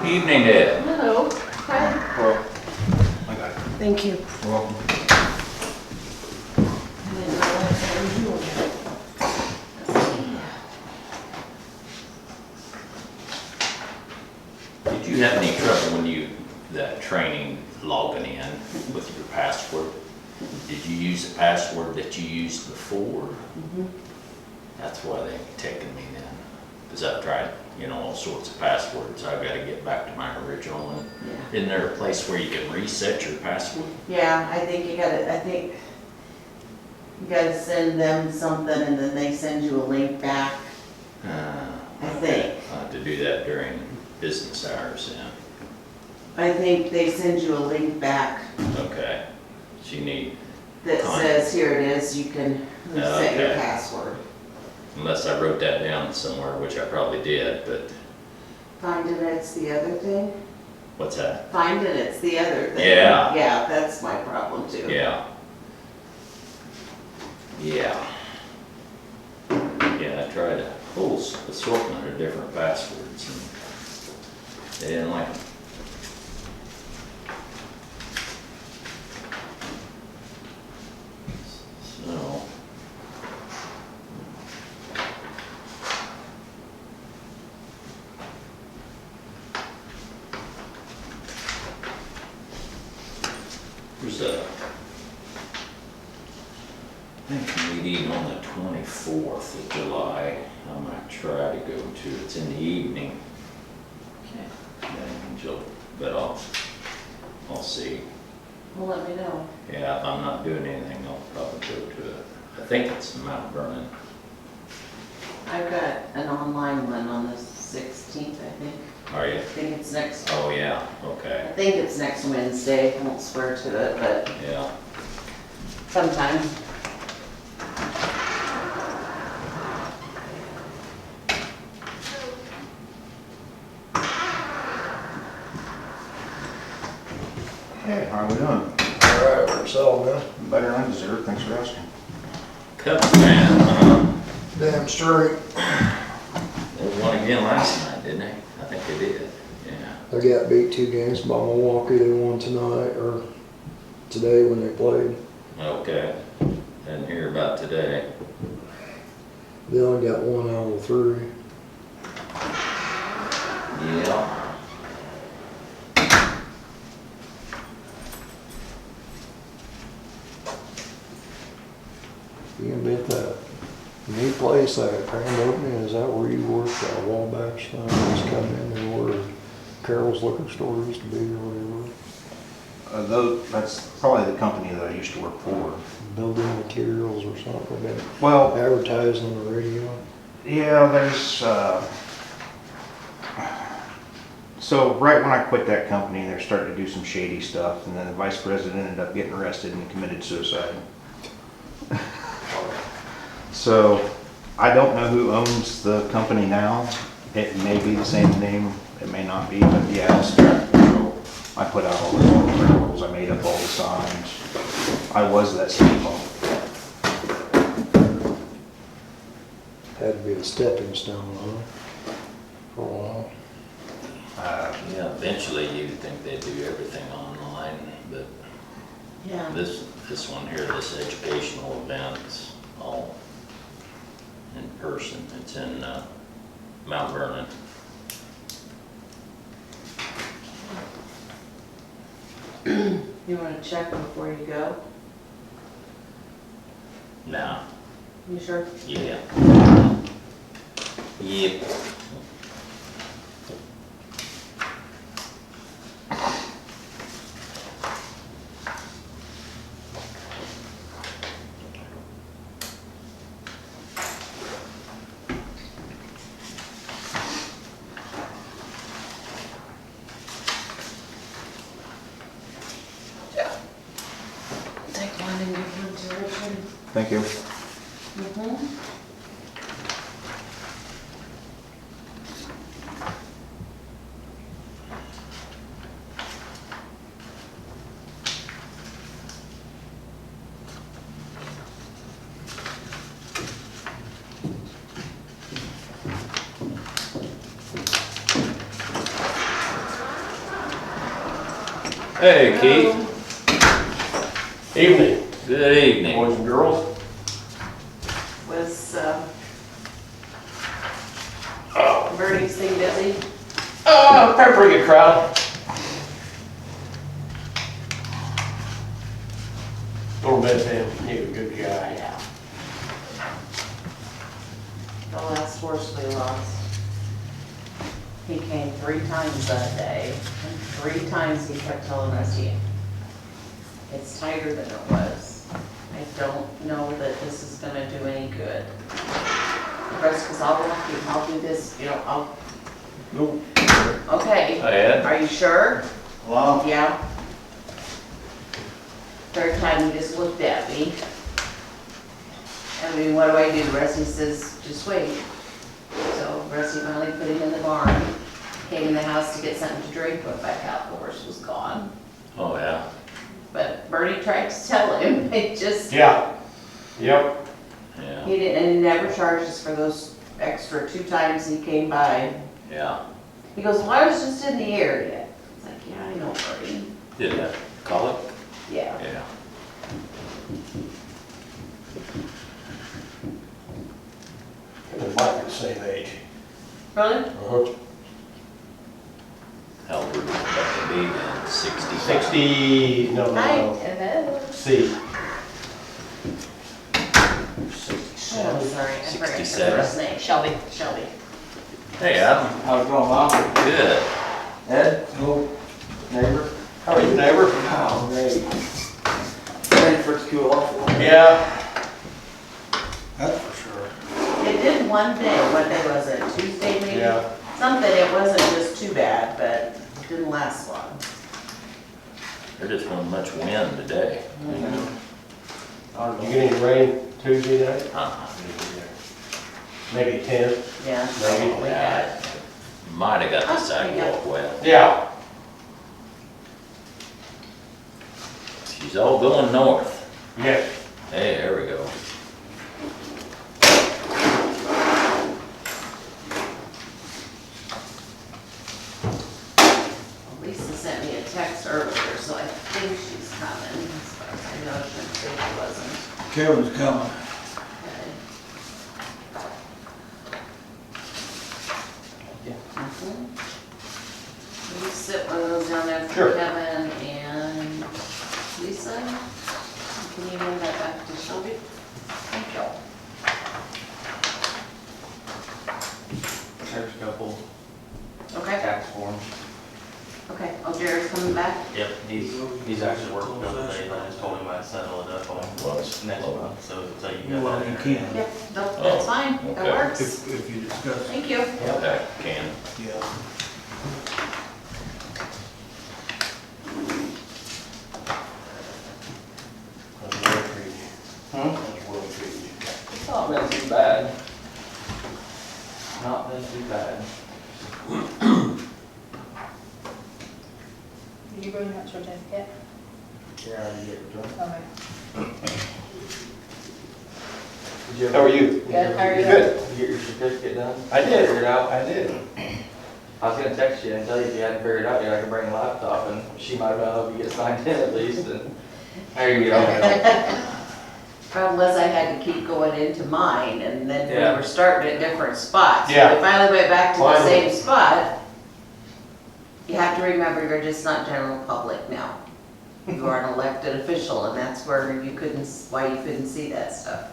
Evening, Ed. Hello. Hi. Well, I got it. Thank you. You're welcome. Did you have any trouble when that training logging in with your password? Did you use the password that you used before? Mm-hmm. That's why they taken me then. Because I've tried, all sorts of passwords. I've got to get back to my original one. Yeah. Isn't there a place where you can reset your password? Yeah, I think you gotta send them something and then they send you a link back. I think. I'll have to do that during business hours then. I think they send you a link back Okay. So you need, that says, here it is, you can reset your Okay. password. unless I wrote that down somewhere, which I probably did, but Find it, it's the other thing. what's that? Find it, it's the other thing. Yeah. Yeah, that's my problem too. Yeah. Yeah. Yeah, I tried a whole assortment of different passwords and they didn't like them. So. There's a meeting on the 24th of July. I might try to go to. It's in the evening. Okay. But I'll see. Well, let me know. Yeah, if I'm not doing anything, I'll probably go to it. I think it's Mount Vernon. I've got an online one on the 16th, I think. Are you? I think it's next. Oh, yeah, I okay. think it's next Wednesday. I won't swear to it, but Yeah. sometime. Hey, how are we doing? Alright, we're solid, man. Better than I deserve, thanks for asking. Cubs fan, Damn straight. They won again last night, didn't they? I think they did, yeah. They got beat 2 games by Milwaukee. They won tonight, or today when they played. Okay. Didn't hear about today. They only got 1 out of 3. Yeah. You can bet that new place, that grand opening, is that where you worked at Wabash? Just come in and where Carol's Liquor Store used to be or whatever. That's probably the company that I used to work for. Building materials or something. They've been Well, advertising on the radio. yeah, so right when I quit that company, they're starting to do some shady stuff, and then the vice president ended up getting arrested and committed suicide. So I don't know who owns the company now. It may be the same name, it may not be, but yeah, it's Traffic Control. I put out all the articles, I made up all the signs. I was that CFO. Had to be a stepping stone, huh? For a while. Yeah, eventually you'd think they'd do everything online, but Yeah. this one here, this educational event, is all in person. It's in Mount Vernon. You want to check before you go? Now, You sure? yeah. Yep. Take one and give one to Richard. Thank you. Mm-hmm. Hey, Keith. Evening, Good evening. boys and girls. Was, Bernie's thing busy? Pretty good crowd. Little bit him, he was a good guy. Yeah. The last horse we lost, he came 3 times that day, and 3 times he kept telling us it's tighter than it was. I don't know that this is gonna do any good. Russ, cause I'll do this, I'll, Nope. okay. Hi, Ed. Are you sure? Well, Yeah. 3rd time he just looked at me. I mean, what do? Rusty says, just wait. So Rusty finally put him in the barn, came in the house to get something to drink, went back out, the horse was gone. Oh, yeah. But Bernie tried to tell him, it just, Yeah, yep. Yeah. he didn't, and he never charged us for those extra 2 times he came by. Yeah. He goes, well, I was just in the area. It's like, yeah, I know, Bernie. Did that colic? Yeah. Yeah. Him and Mike are the same age. Really? Uh-huh. How old would that be then? 60? 60, no, Hi, no, Evan. see. Oh, I'm sorry, I forgot her 67. first name. Shelby. Shelby. Hey, Adam. how's it going, Mom? Good. Ed? Hello. Neighbor? How are you, neighbor? Oh, great. Ready for it to cool off? Yeah. That's for sure. It did one day, what day was it, Tuesday maybe? Yeah. Something, it wasn't just too bad, but it didn't last long. There just wasn't much wind today. You get any rain Tuesday night? Uh-uh. Maybe 10. Yeah, Maybe. we got, Might have got the Oh, sidewalk wet. Yeah. She's all going north. Yes. Hey, there we go. Lisa sent me a text earlier, so I think she's coming. As far as I know, she didn't say she wasn't. Kevin's coming. Okay. Mhm. Will you sit one of those down there for Sure. Kevin and Lisa? Can you hand that back to Shelby? Thank you. There's a couple Okay, tax forms. okay. Oh, Jared's coming back? Yep, he's actually working on the day, I just told him I'd settle it up on Was next month, so it's like you got Well, that. you in there. can. Yep, nope, that's fine. That okay. works. If you discuss. Thank you. Okay, can. Yeah. That's well treated. That's well treated. It's not been too bad. Not been too bad. Did you bring that certificate? Yeah, I get it. Okay. Did you ever? How are you? Good, how are you? Good. You get your certificate done? I did. Figured it out? I did. I was gonna text you and tell you if you hadn't figured it out yet, I could bring a laptop and she might have been able to get signed in at least and. How you get on? Problem was I had to keep going into mine and then we Yeah. were starting at different spots. Yeah. We finally went back to the Finally. same spot. You have to remember, you're just not general public now. You are an elected official and that's where you couldn't, why you couldn't see that stuff.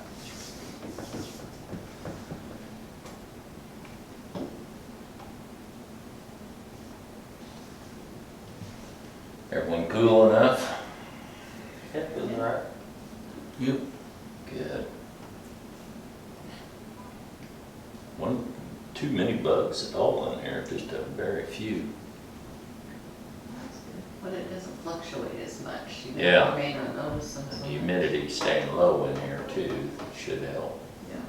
Everyone cool enough? Yeah, feels alright. Yep. Good. Too many bugs at all in here, just a very few. But it doesn't fluctuate as much. You Yeah. may not notice them. And the humidity staying low in here too should help. Yeah.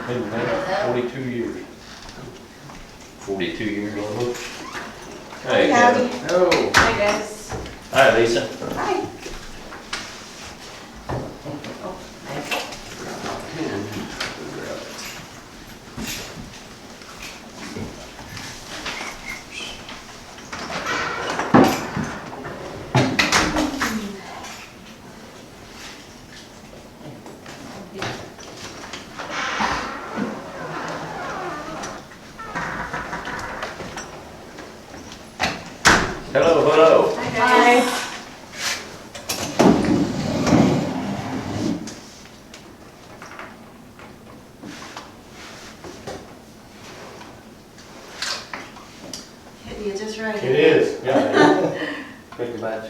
Been there 42 years. 42 years old. Hi, Hey, Abby. Kevin. Oh. Hi, guys. Hi, Lisa. Hi.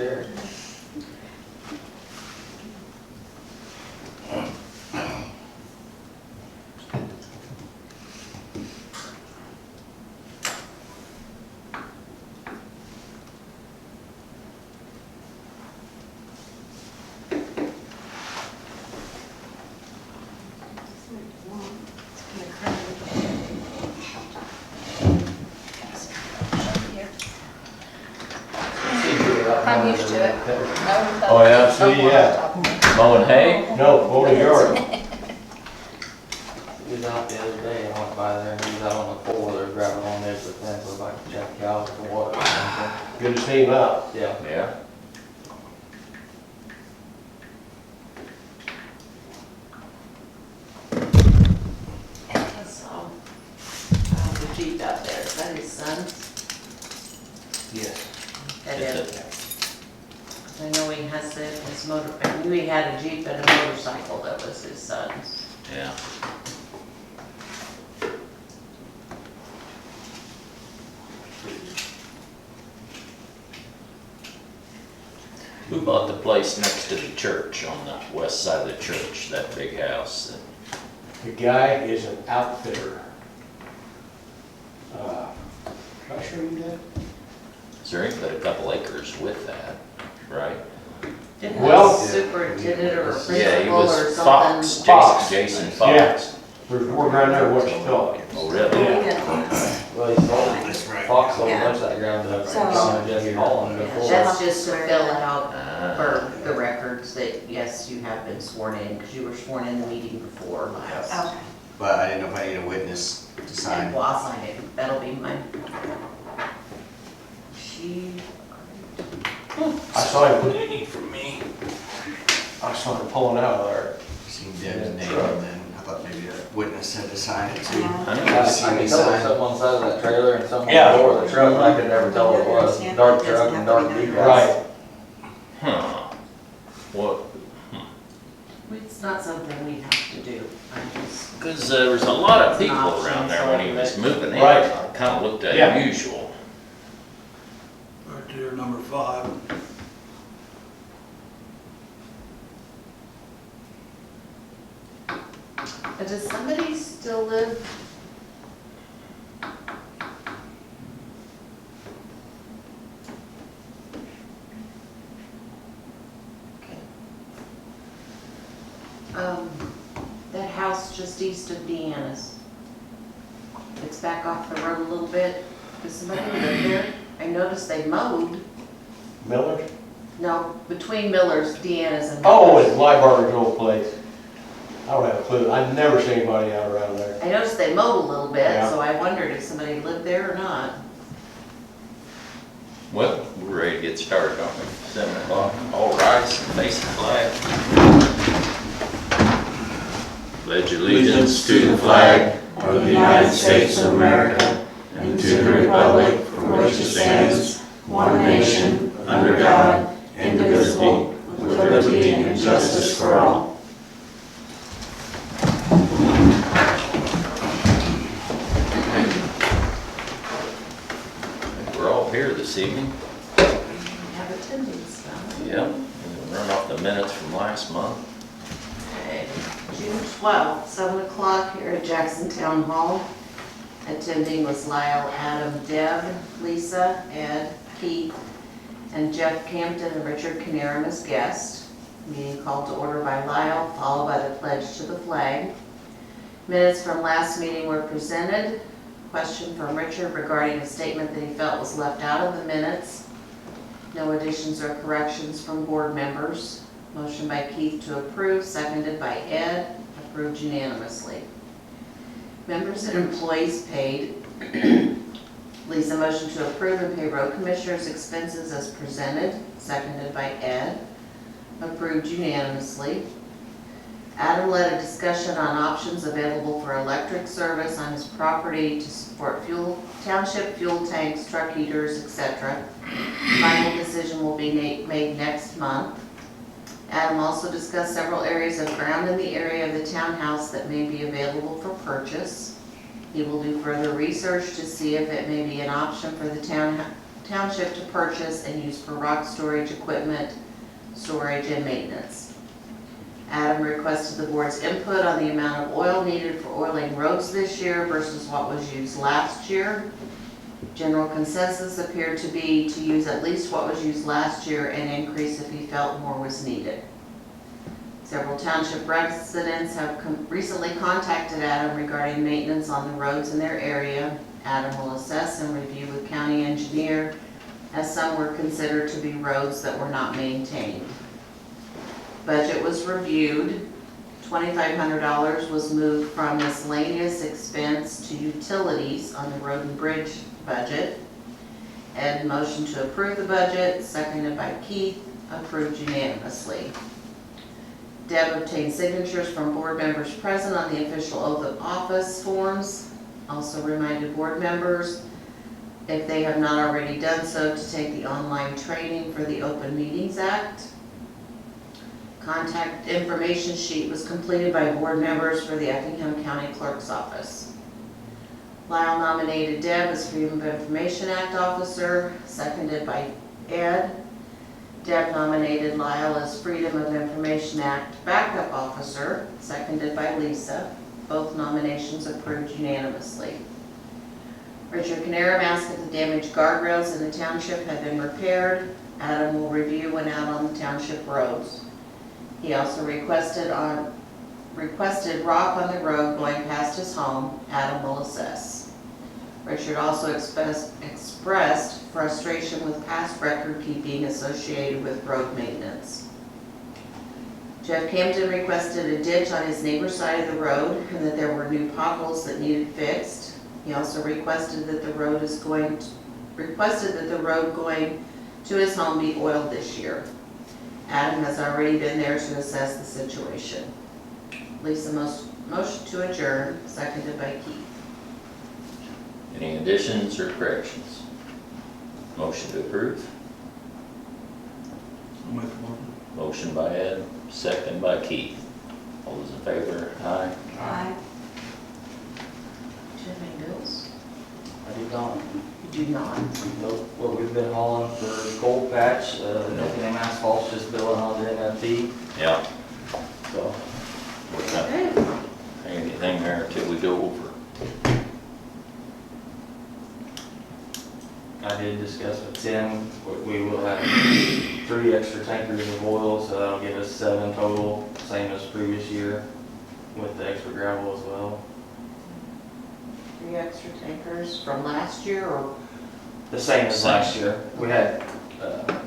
share. I'm used to it. Oh, yeah, see, yeah. Mowing hay? No, mowing yard. He was out the other day, I went by there, and he was out on the four-wheeler grabbing on there, but then looked like a check cow for water or something. Good to see him out. Yeah. Yeah. I saw the Jeep out there, is that his son's? Yes. That Is is. it? I know he has his motor, I knew he had a Jeep and a motorcycle that was his son's. Yeah. Who bought the place next to the church, on the west side of the church, that big house? The guy is an outfitter. Can I show you that? Is there any but a couple acres with that, right? Didn't Well- the superintendent or Yeah, he principal or was something? Fox, Fox. Jason Yeah. Fox. There's more ground there than what you thought. Oh, really? Yeah. Well, he sold, Fox sold a bunch of that ground to So- Jesse Holland before. That's just to fill out Ah. for the records that, yes, you have been sworn in, because you were sworn in the meeting before last. Okay. But I didn't know if I need a witness to And sign. well, I'll sign it, that'll be mine. She, I saw him, From me. I saw him pulling out of there. Seen Deb's name and then I thought maybe a witness had to sign it too. I I know. can tell there's something on the side of that trailer and something Yeah. on the door of the truck, but I could never tell what it was. Dark truck and dark decals. Right. Huh. What? it's not something we have to do, I just, Because there was a lot of It's an people option, around there when he was so- moving in. Right. Kind of looked Yeah. unusual. Right there, number 5. but does somebody still live? Okay. That house just east of Deanna's. It's back off the road a little bit. Does somebody live there? I noticed they mowed. Miller's? No, between Miller's, Deanna's and. Oh, Miller's. it's Lybarger's old place. I don't have a clue. I've never seen anybody out around there. I noticed they mowed a little bit, Yeah. so I wondered if somebody lived there or not. Well, we're ready to get started, aren't we? 7 o'clock. All rise and face the flag. Pledge allegiance to the flag of the United States of America and to the republic for which it stands, one nation, under God, indivisible, with liberty and justice for all. We're all here this evening. We have attendance now. Yep. We'll run off the minutes from last month. Okay, June 12th, 7 o'clock here at Jackson Town Hall. Attending was Lyle, Adam, Deb, Lisa, Ed, Keith, and Jeff Campton and Richard Canarum as guests. Meeting called to order by Lyle, followed by the pledge to the flag. Minutes from last meeting were presented. Question from Richard regarding a statement that he felt was left out of the minutes. No additions or corrections from board members. Motion by Keith to approve, seconded by Ed, approved unanimously. Members and employees paid. Lisa, motion to approve and pay road commissioners' expenses as presented, seconded by Ed, approved unanimously. Adam led a discussion on options available for electric service on his property to support township fuel tanks, truck heaters, etc. Final decision will be made next month. Adam also discussed several areas of ground in the area of the townhouse that may be available for purchase. He will do further research to see if it may be an option for the Township to purchase and use for rock storage equipment, storage and maintenance. Adam requested the board's input on the amount of oil needed for oiling roads this year versus what was used last year. General consensus appeared to be to use at least what was used last year and increase if he felt more was needed. Several township residents have recently contacted Adam regarding maintenance on the roads in their area. Adam will assess and review with county engineer, as some were considered to be roads that were not maintained. Budget was reviewed. $2,500 was moved from miscellaneous expense to utilities on the road and bridge budget. Ed motioned to approve the budget, seconded by Keith, approved unanimously. Deb obtained signatures from board members present on the official oath of office forms. Also reminded board members, if they have not already done so, to take the online training for the Open Meetings Act. Contact information sheet was completed by board members for the Effingham County Clerk's Office. Lyle nominated Deb as Freedom of Information Act officer, seconded by Ed. Deb nominated Lyle as Freedom of Information Act backup officer, seconded by Lisa. Both nominations approved unanimously. Richard Canarum asked if the damaged guardrails in the township had been repaired. Adam will review when out on the township roads. He also requested rock on the road going past his home. Adam will assess. Richard also expressed frustration with past record keeping associated with road maintenance. Jeff Camden requested a ditch on his neighbor's side of the road and that there were new potholes that needed fixed. He also requested that the road going to his home be oiled this year. Adam has already been there to assess the situation. Lisa motion to adjourn, seconded by Keith. Any additions or corrections? Motion to approve. I'll make a motion. Motion by Ed, second by Keith. All those in favor? Aye. Aye. Do you have any bills? I do not. You do not. Nope, what we've been hauling for gold patch, Effingham asphalt's just billing on the NFT, Yeah. so. We're not- Okay. Anything there until we go over. I did discuss with Tim, we will have 3 extra tankers of oil, so that'll give us 7 total, same as previous year, with the extra gravel as well. 3 extra tankers from last year, or? The same as last year. We had,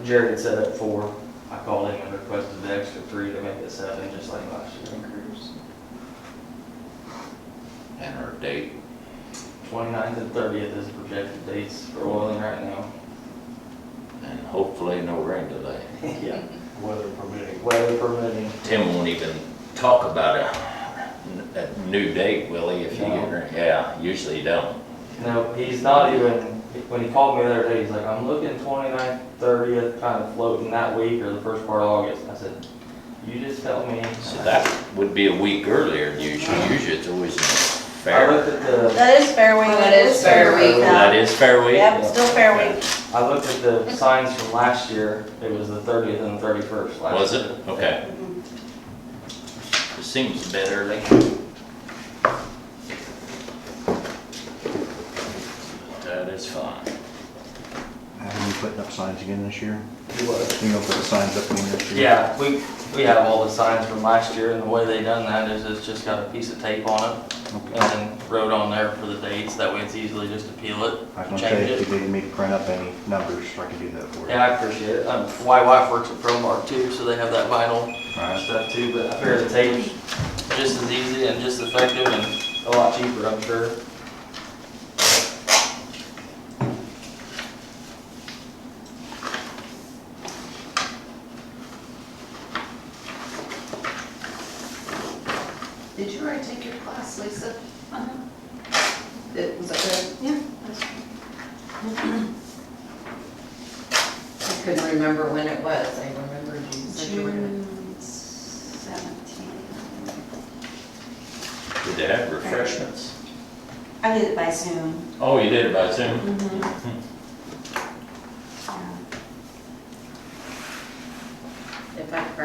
Jared had set up 4. I called him and requested the extra 3 to make it 7, just like last year. And our date. 29th and 30th is projected dates for oiling right now. And hopefully no rain delay. Yeah. Weather permitting. Weather permitting. Tim won't even talk about a new date, will he, if you get rain? Yeah, usually he don't. No, he's not even, when he called me the other day, he's like, I'm looking 29th, 30th, kind of floating that week or the first part of August. I said, you just tell me. So that would be a week earlier than usual. Usually it's always I fair. looked at the, That is Fair Week. That is Fair Week. That is fair week? Yep, still Fair Week. I looked at the signs from last year. It was the 30th and the 31st last year. Was it? Okay. It seems a bit early. That is fine. Are you putting up signs again this year? He was. You gonna put the signs up again this year? Yeah, we have all the signs from last year, and the way they done that is it's just got a piece of tape on it, and then wrote on there for the dates, that way it's easily just to peel it, I was gonna change say, if it. you needed me to print up any numbers, I could do that for you. Yeah, I appreciate it. My wife works at ProMark too, so they have that vinyl Right. stuff too, but I figure the tape's just as easy and just effective and a lot cheaper, I'm sure. Did you already take your class, Lisa? Uh-huh. Was it good? Yeah, that's I couldn't remember when it was. I remembered you said you were gonna. June 17th. Did they have refreshments? I did it by Zoom. Oh, you did it by Zoom?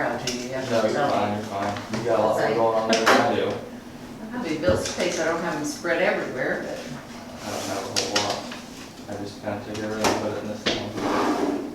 around you, you have No, to you're tell fine, me. you're fine. You got a lot more going on there than I do. I have these bills to pay, so I don't have them spread everywhere, but I don't have a whole lot. I just kind of took everything and put it in this thing.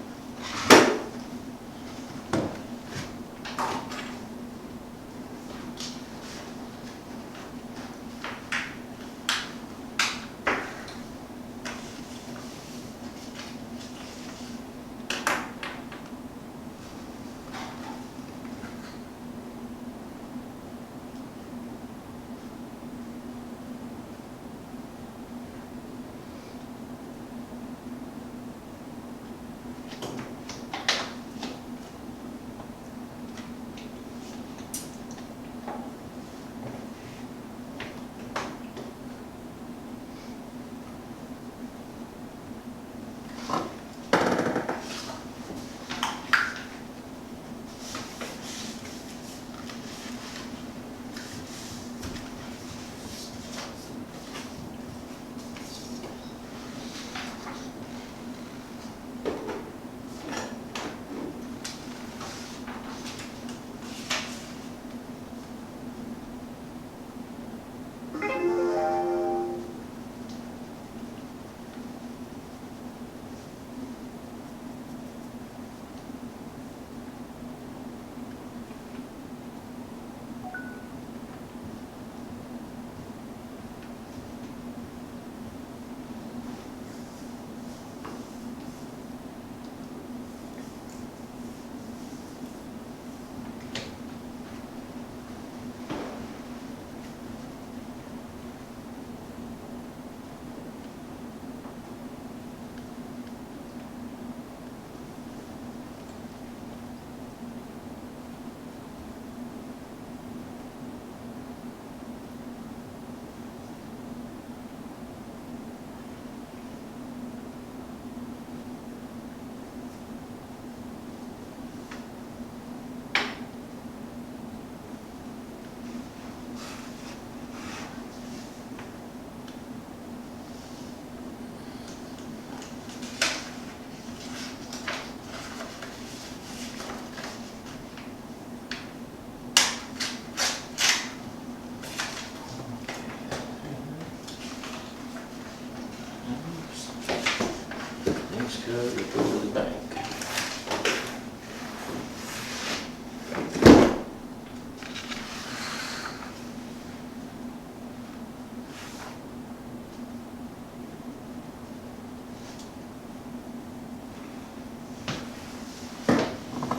Looks good, we go to the bank.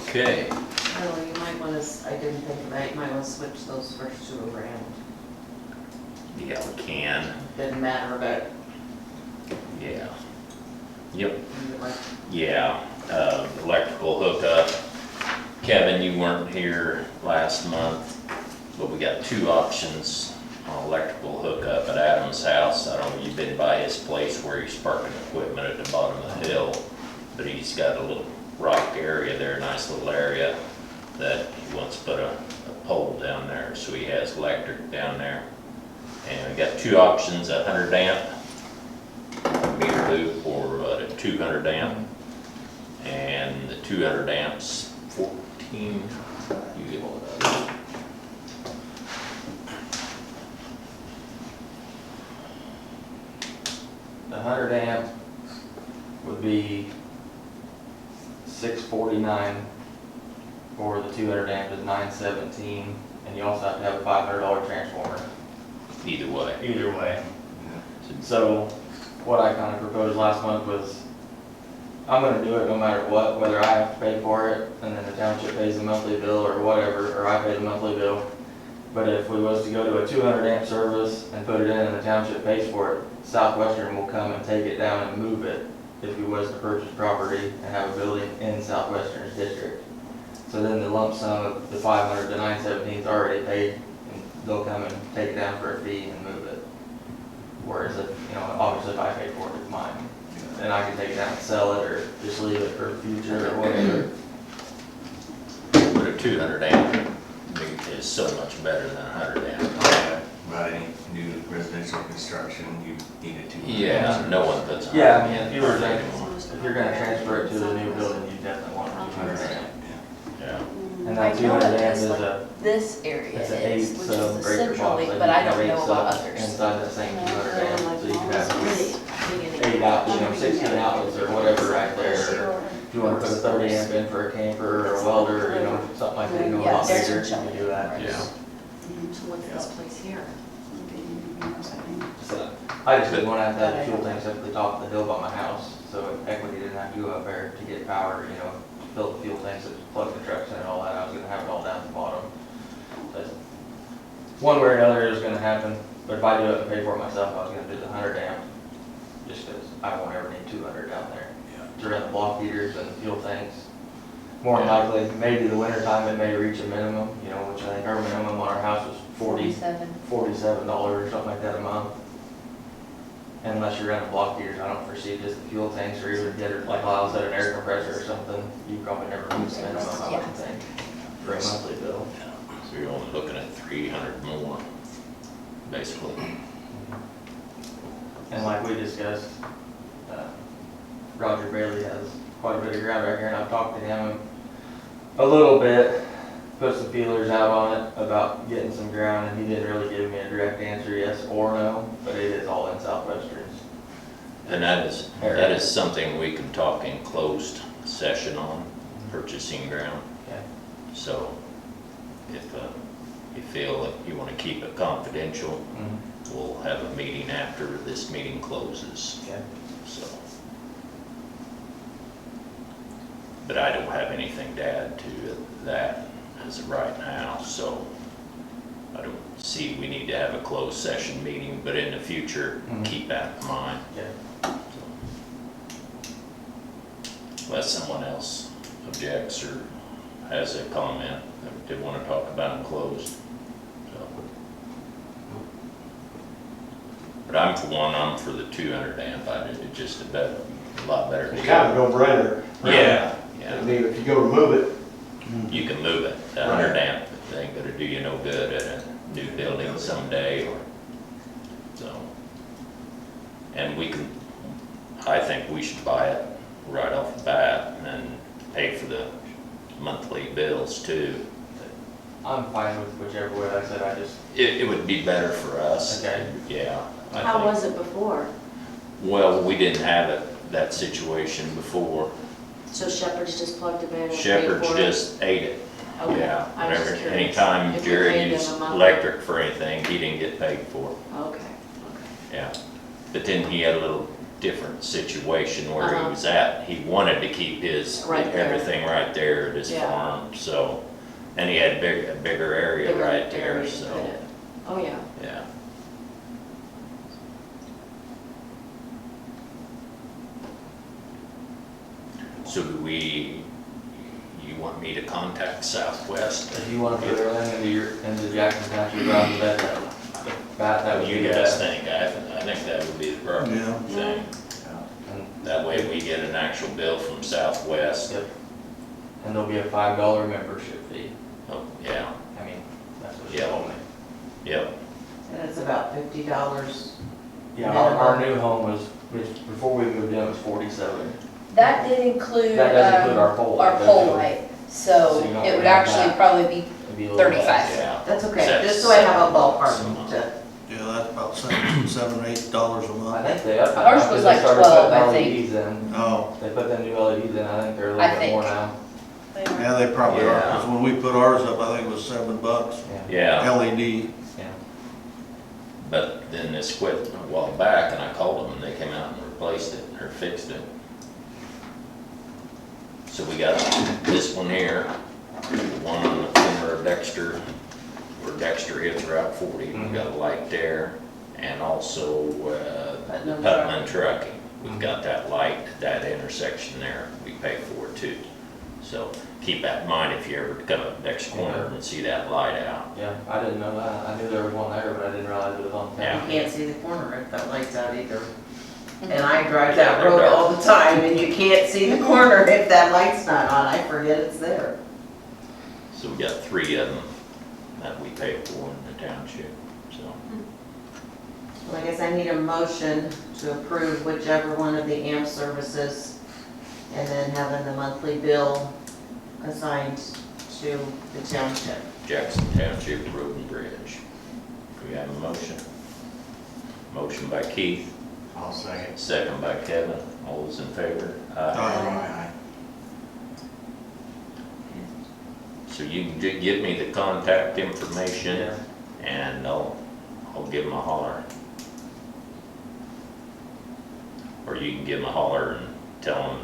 Okay, oh, you might wanna, I didn't think of that, you might wanna switch those first two around. yeah, we can, Didn't matter, but yeah. Yep. you like, Yeah, electrical hookup. Kevin, you weren't here last month, but we got two options on electrical hookup at Adam's house. I don't know if you've been by his place where he's parking equipment at the bottom of the hill, but he's got a little rock area there, a nice little area that he wants to put a pole down there, so he has electric down there. And we got two options, a 100 amp meter loop or a 200 amp. And the 200 amps, 14, you get all that. The 100 amp would be $649, or the 200 amp is $917, and you also have to have a $500 transformer. Either way. Either way. So what I kind of proposed last month was, I'm gonna do it no matter what, whether I have to pay for it, and then the township pays the monthly bill or whatever, or I pay the monthly bill. But if we was to go to a 200 amp service and put it in and the township pays for it, Southwestern will come and take it down and move it if we was to purchase property and have a building in Southwestern's district. So then the lump sum of the 500 to 917 is already paid, and they'll come and take it down for a fee and move it. Whereas if, you know, obviously if I pay for it, it's mine. And I can take it down and sell it, or just leave it for future or whatever. But a 200 amp is so much better than a 100 amp. About any new residential construction, you need a 200. Yeah, no one puts. a Yeah, I 100 mean, amp if you were on to, anymore. if you're gonna transfer it to the new building, you definitely want a 200 amp. Yeah. And And I that know 200 it amp is is like a, this area it's an is, 8 which sub is the breaker central box. league, Like but you I can have don't 8 know about subs others. inside that same 200 amp. So you can have Really 8 out, 16 outlets or whatever right there. Or if you wanna put a 30 amp in for a camper or a welder, something like that, a lot Yeah, bigger, you Jackson can do that. Yeah. So what's this place here? So, I just didn't want to have that fuel tank up at the top of the hill by my house, so Equity didn't have to go up there to get power, fill the fuel tanks, plug the trucks in and all that. I was gonna have it all down at the bottom. But one way or another it was gonna happen, but if I do it and pay for it myself, I was gonna do the 100 amp, just because I won't ever need 200 down there. To run the block heaters and fuel tanks. More than likely, maybe the winter time it may reach a minimum, which I think our minimum on our house was $47 or something like that a month. Unless you're running block heaters, I don't foresee just the fuel tanks or even get, like Lyle said, an air compressor or something. You probably never reach the minimum, I wouldn't think, for a monthly bill. So you're only looking at 300 more, basically. And like we discussed, Roger Bailey has quite a bit of ground right here, and I've talked to him a little bit, put some feelers out on it about getting some ground, and he didn't really give me a direct answer, yes or no, but it is all in Southwesterns. And that is something we can talk in closed session on, purchasing ground. Okay. So if you feel that you want to keep it confidential, we'll have a meeting after this meeting closes. Okay. So. But I don't have anything to add to that as of right now, so I don't see we need to have a closed session meeting, but in the future, keep that in mind. Yeah. Unless someone else objects or has a comment that they want to talk about in closed. So. But I'm for the 200 amp. I did it just a lot better. It's kind of a no-brainer. Yeah. I mean, if you go remove it, You can move it. That 100 amp ain't gonna do you no good at a new building someday, or so. And I think we should buy it right off the bat and pay for the monthly bills too. I'm fine with whichever way. Like I said, It would be better for us. Okay. Yeah. I How think. was it before? Well, we didn't have that situation before. So Shepherd's just plugged it in and paid Shepherd's for it? just ate it. Okay, Yeah, I was just whenever, curious. anytime If you ran Jerry them used a month. electric for anything, he didn't get paid for it. Okay, Yeah, but then he had a little different situation where Uh-huh. he was at. He wanted to keep his, Right there. everything right there at his Yeah. farm, so. And he had a bigger area Bigger right there, area to so, put it. Oh, yeah. yeah. So you want me to contact Southwest? if you want to put everything into Jackson Township, rather than that would be You the guys best. think? I think that would be the perfect Yeah. thing. And That way we get an actual bill from Southwest. Yep. And there'll be a $5 membership fee. Oh, yeah, I mean, that's what Yeah. you told me. yep. And it's about $50. Yeah, our new home was, before we moved in, it was 47. That did include, That does include our pole light, our doesn't pole it? light, so So you don't it would have actually that. probably be It'd be a little less. 35. Yeah. That's okay, That's just so I have a ballpark $7 to, Yeah, that's about $7 or $8 a I month. think they upped it. Ours was because like they started 12, putting I think. LEDs in. Oh, They put the new LEDs in, I think they're a I little bit think. more now. yeah, they probably are, Yeah. because when we put ours up, I think it was $7, Yeah, LED. Yeah. but then this quit a while back and I called them and they came out and replaced it or fixed it. So we got this one here, the one on the corner of Dexter, where Dexter hits Route 40. We got a light there, and also Putnam Putnam Trucking. We've got that light, that intersection there, we pay for it too. So keep that in mind if you ever come up Dexter Corner and see that light out. Yeah, I didn't know that. I knew there was one there, but I didn't realize it was on Yeah. town. you can't see the corner if that light's out either. And I drive that road all the time and you can't see the corner if that light's not on, I forget it's there. So we got 3 of them that we pay for in the township, so. Well, I guess I need a motion to approve whichever one of the AMP services and then having the monthly bill assigned to the township. Jackson Township Road and Bridge. Do we have a motion? Motion by Keith, I'll second. second by Kevin. All those in favor? Aye. So you can give me the contact information Yeah. and I'll give them a holler. Or you can give them a holler and tell them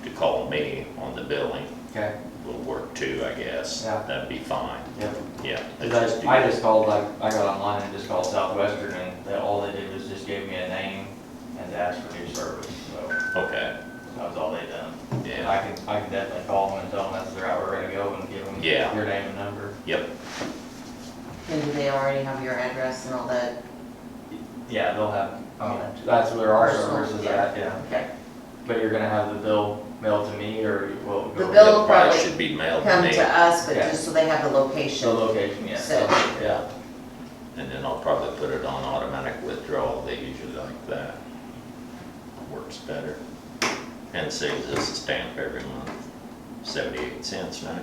to call me on the billing. Okay. Will work too, I guess. Yeah. That'd be fine. Yep. Yeah. 'Cause let's do I that. just called, like, I got online and just called Southwestern, and all they did was just give me a name and to ask for new service, so Okay, that was all they done. yeah, I can definitely call them and tell them that's the route we're gonna go and give them Yeah. your name and number. yep, And do they already have your address and all that? Yeah, they'll have, I mean, that's where our Personal, service is yeah. at, yeah. Okay. But you're gonna have the bill mailed to me, or will it The go? bill- it probably probably should be mailed to Come me. to us, but Yeah. just so they have the The location. location, yeah. So- Yeah. And then I'll probably put it on automatic withdrawal, they usually like that. Works better. And saves us a stamp every month, 78 cents now.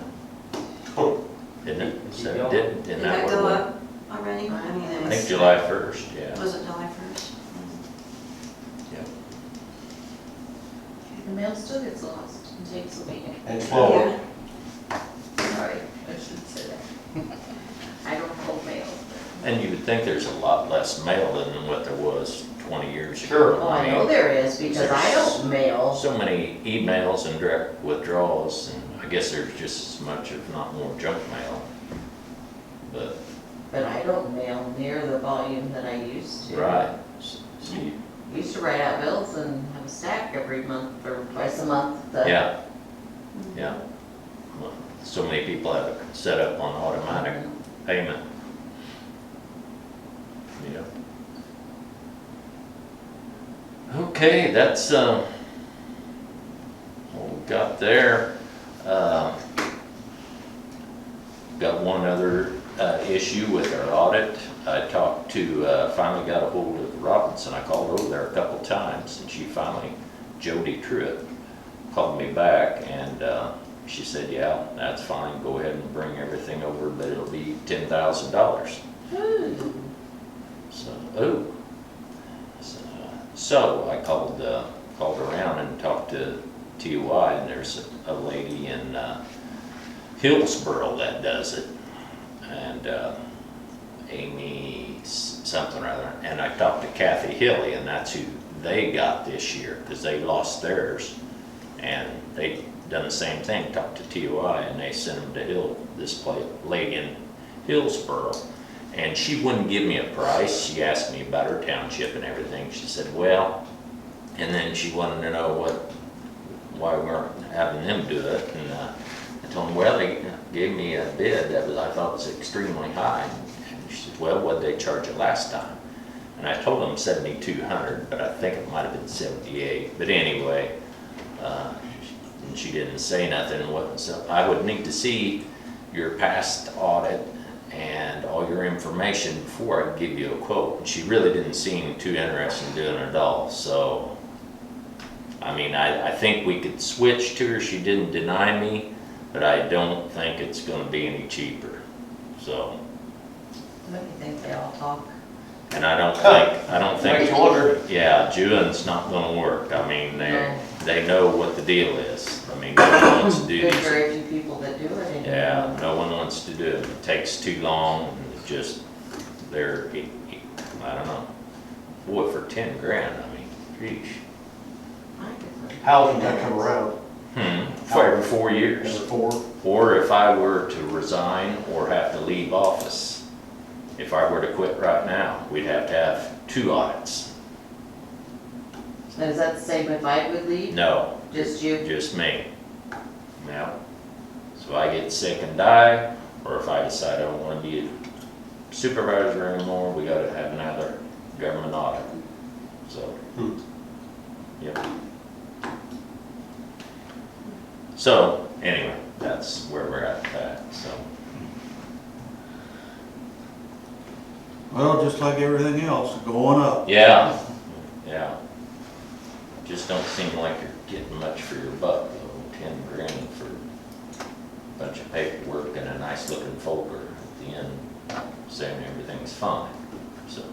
Isn't it? So, Isn't Did that that what it go was? up already? I mean, it I was. think July 1st, yeah. Was it July 1st? Yep. The mail still gets lost and takes a week. And slower. Yeah. Sorry, I should say that. I don't hold mail. And you would think there's a lot less mail than what there was 20 years ago. Sure. Oh, I know there is, because I don't mail. So many emails and direct withdrawals, and I guess there's just as much, if not more, junk mail. But I don't mail near the volume that I used to. Right. So you- Used to write out bills and have a stack every month or twice a month. Yeah, yeah. Well, so many people have it set up on automatic payment. Yeah. Okay, that's, what we got there. Got one other, issue with our audit. I talked to, finally got a hold of Robinson. I called over there a couple times and she finally, Jody Truitt, called me back and, she said, yeah, that's fine, go ahead and bring everything over, but it'll be $10,000. So, oh. So I called around and talked to TOI, and there's a lady in Hillsboro that does it, and Amy something or other. And I talked to Kathy Hilly, and that's who they got this year, because they lost theirs, and they done the same thing, talked to TOI, and they sent them to this lady in Hillsboro. And she wouldn't give me a price. She asked me about her township and everything. She said, well, and then she wanted to know why we weren't having them do it. And I told them, well, they gave me a bid that I thought was extremely high. And she said, well, what'd they charge you last time? And I told them $7,200, but I think it might have been $78. But anyway, and she didn't say nothing. So I would need to see your past audit and all your information before I give you a quote. And she really didn't seem too interested in doing it at all. So, I mean, I think we could switch to her. She didn't deny me, but I don't think it's gonna be any cheaper. So, Don't you think they all talk? and I don't think, Makes you wonder. yeah, Jewin's not gonna work. I mean, No. they know what the deal is. I mean, no one wants to do There's these. very few people that do it anymore. Yeah, no one wants to do it. It takes too long, and it just, I don't know. Boy, for 10 grand, I mean, geez. How often that come around? For every 4 years. Every 4? Or if I were to resign or have to leave office. If I were to quit right now, we'd have to have 2 audits. And is that the same if I would leave? No, Just you? just me. Yeah. So I get sick and die, or if I decide I don't want to be a supervisor anymore, we gotta have another government audit. So, yep. So, anyway, that's where we're at with that, so. Well, just like everything else, going up. Yeah, yeah. Just don't seem like you're getting much for your buck, though, 10 grand for bunch of paperwork and a nice looking folder at the end saying everything's fine, so.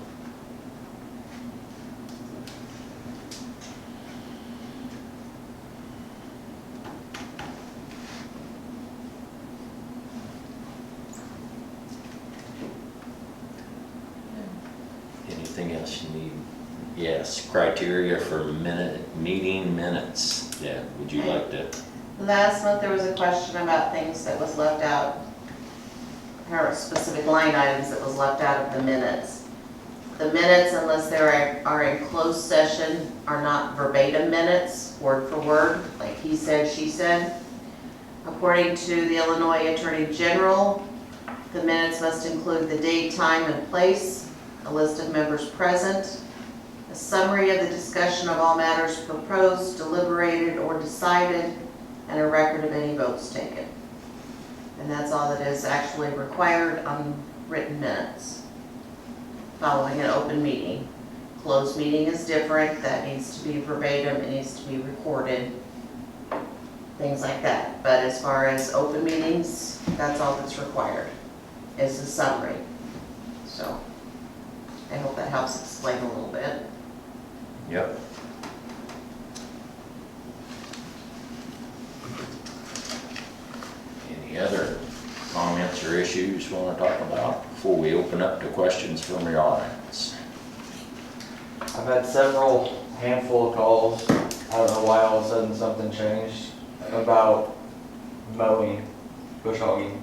Anything else you need? Yes, criteria for meeting minutes. Yeah, would you like to? Last month, there was a question about things that was left out, or specific line items that was left out of the minutes. The minutes, unless they are in closed session, are not verbatim minutes, word for word, like he said, she said. According to the Illinois Attorney General, the minutes must include the date, time, and place, a list of members present, a summary of the discussion of all matters proposed, deliberated, or decided, and a record of any votes taken. And that's all that is actually required on written minutes following an open meeting. Closed meeting is different. That needs to be verbatim. It needs to be recorded. Things like that. But as far as open meetings, that's all that's required, is a summary. So I hope that helps explain a little bit. Yep. Any other comments or issues you want to talk about before we open up to questions from the audience? I've had several handful of calls, I don't know why all of a sudden something changed, about mowing, bush hogging,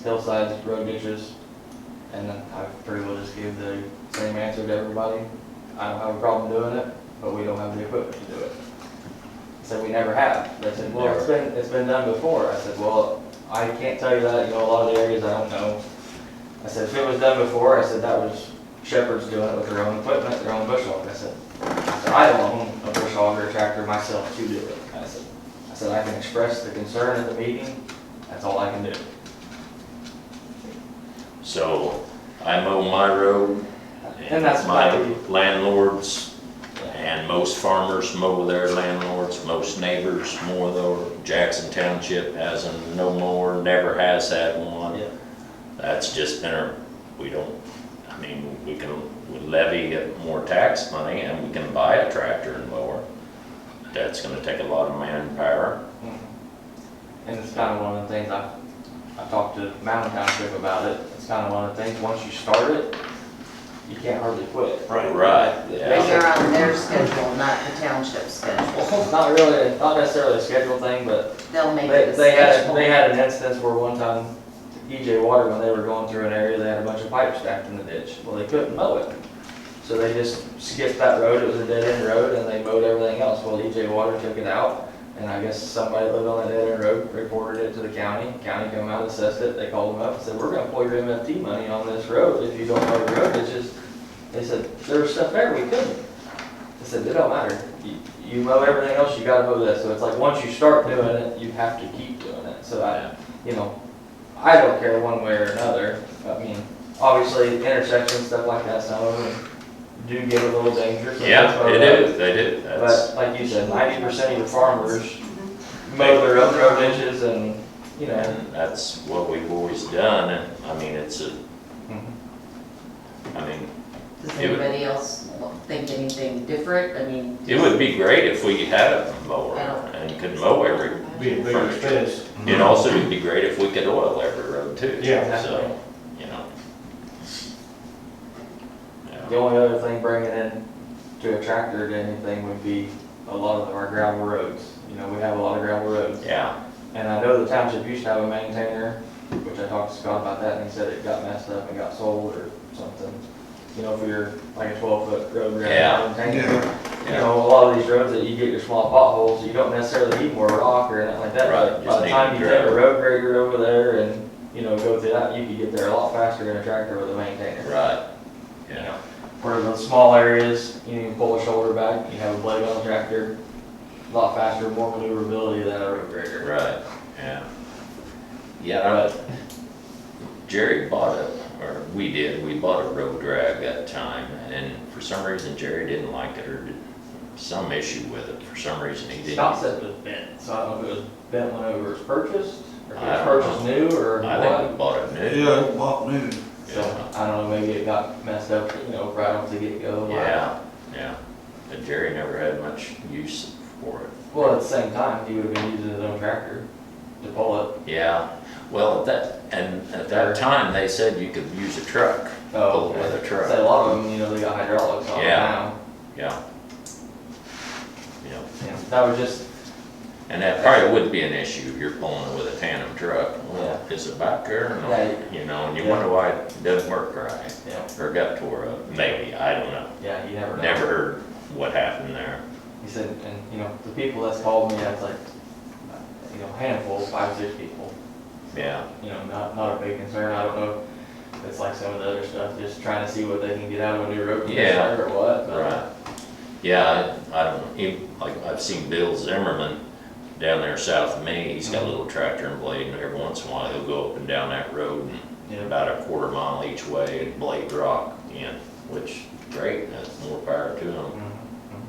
hillsides, road ditches, and I pretty well just gave the same answer to everybody. I don't have a problem doing it, but we don't have the equipment to do it. I said, we never have. They said, well, it's been done before. I said, well, I can't tell you that, a lot of the areas I don't know. I said, if it was done before, I said, that was shepherds doing it with their own equipment, their own bush hog. I said, I don't own a bush hog or a tractor myself to do it. I said, I can express the concern at the meeting, that's all I can do. So I mow my road, And that's my my- landlords, and most farmers mow their landlords, most neighbors mow their. Jackson Township has a no mower, never has had one. Yeah. That's just been we can levy more tax money and we can buy a tractor and mower. That's gonna take a lot of manpower. And it's kind of one of the things I talked to Mountain Township about it. It's kind of one of the things, once you start it, you can't hardly quit. Right, But yeah. you're on their schedule, not the township schedule. Not really, not necessarily a schedule thing, but They'll make it a they schedule. had an instance where one time, EJ Water, when they were going through an area, they had a bunch of pipes stacked in the ditch. Well, they couldn't mow it. So they just skipped that road, it was a dead end road, and they mowed everything else. Well, EJ Water took it out, and I guess somebody that lived on that dead end road reported it to the county. County came out, assessed it, they called them up and said, we're gonna pull your MFT money on this road if you don't mow the road. It's just, they said, there was stuff there, we couldn't. They said, it don't matter. You mow everything else, you gotta mow this. So it's like, once you start doing it, you have to keep doing it. So I don't care one way or another. I mean, obviously intersections, stuff like that, some of them do get a little dangerous. Yeah, they do. But like you said, 90% of your farmers mow their own road ditches and, And that's what we've always done, and I mean, Does anybody else think anything different? I mean. it would be great if we had a mower Yeah. and could mow every. Be a bigger expense. And also it'd be great if we could oil every road too. Yeah. So, the only other thing bringing in to a tractor to anything would be a lot of our gravel roads. We have a lot of gravel roads. Yeah, And I know the township used to have a maintainer, which I talked to Scott about that, and he said it got messed up and got sold or something. For your, like a 12-foot road Yeah. maintainer. A lot of these roads that you get your small potholes, you don't necessarily need more rock or anything like that. Right, But just by the need time a you take a gravel. road grader over there and, go through that, you could get there a lot faster than a tractor with a maintainer. right, yeah, For the small areas, you can pull a shoulder back, you have a blade on a tractor, a lot faster, more maneuverability than a road grader. right, yeah. Yeah, Jerry bought we bought a road drag that time, and for some reason Jerry didn't like it, or did some issue with it, for some reason he didn't. Scott said it was bent, so I don't know if it was bent whenever it was purchased, Or if I it's don't purchased know. new or I think what. we bought it new. Yeah, it's bought new. So, I don't know, maybe it got messed up, you know, right off the get-go. Yeah, yeah. But Jerry never had much use for it. Well, at the same time, he would have been using his own tractor to pull it. Yeah, well, at that time, they said you could use a truck, pull it with a truck. Say a lot of them, you know, they got hydraulics on Yeah. now. Yeah. Yeah, Yeah, that was just, and that probably would be an issue, if you're pulling it with a tandem truck. Well, Yeah. is it back there or Yeah. not? You know, and you Yeah. wonder why it doesn't work right, yeah, or got tore up, maybe, I don't know. yeah, you never know. Never heard what happened there. He said, and, you know, the people that's called me, that's like, you know, handful, 5, 6 people. Yeah, You know, not a big concern. I don't know if it's like some of the other stuff, just trying to see what they can get out of a new road Yeah. commissioner or what. But right. Yeah, I don't know, like, I've seen Bill Zimmerman down there south of me, he's got a little tractor and blade, and every once in a while, he'll go up and down that road, and Yeah. about a quarter mile each way, and blade rock in, which, great, that's more power to him,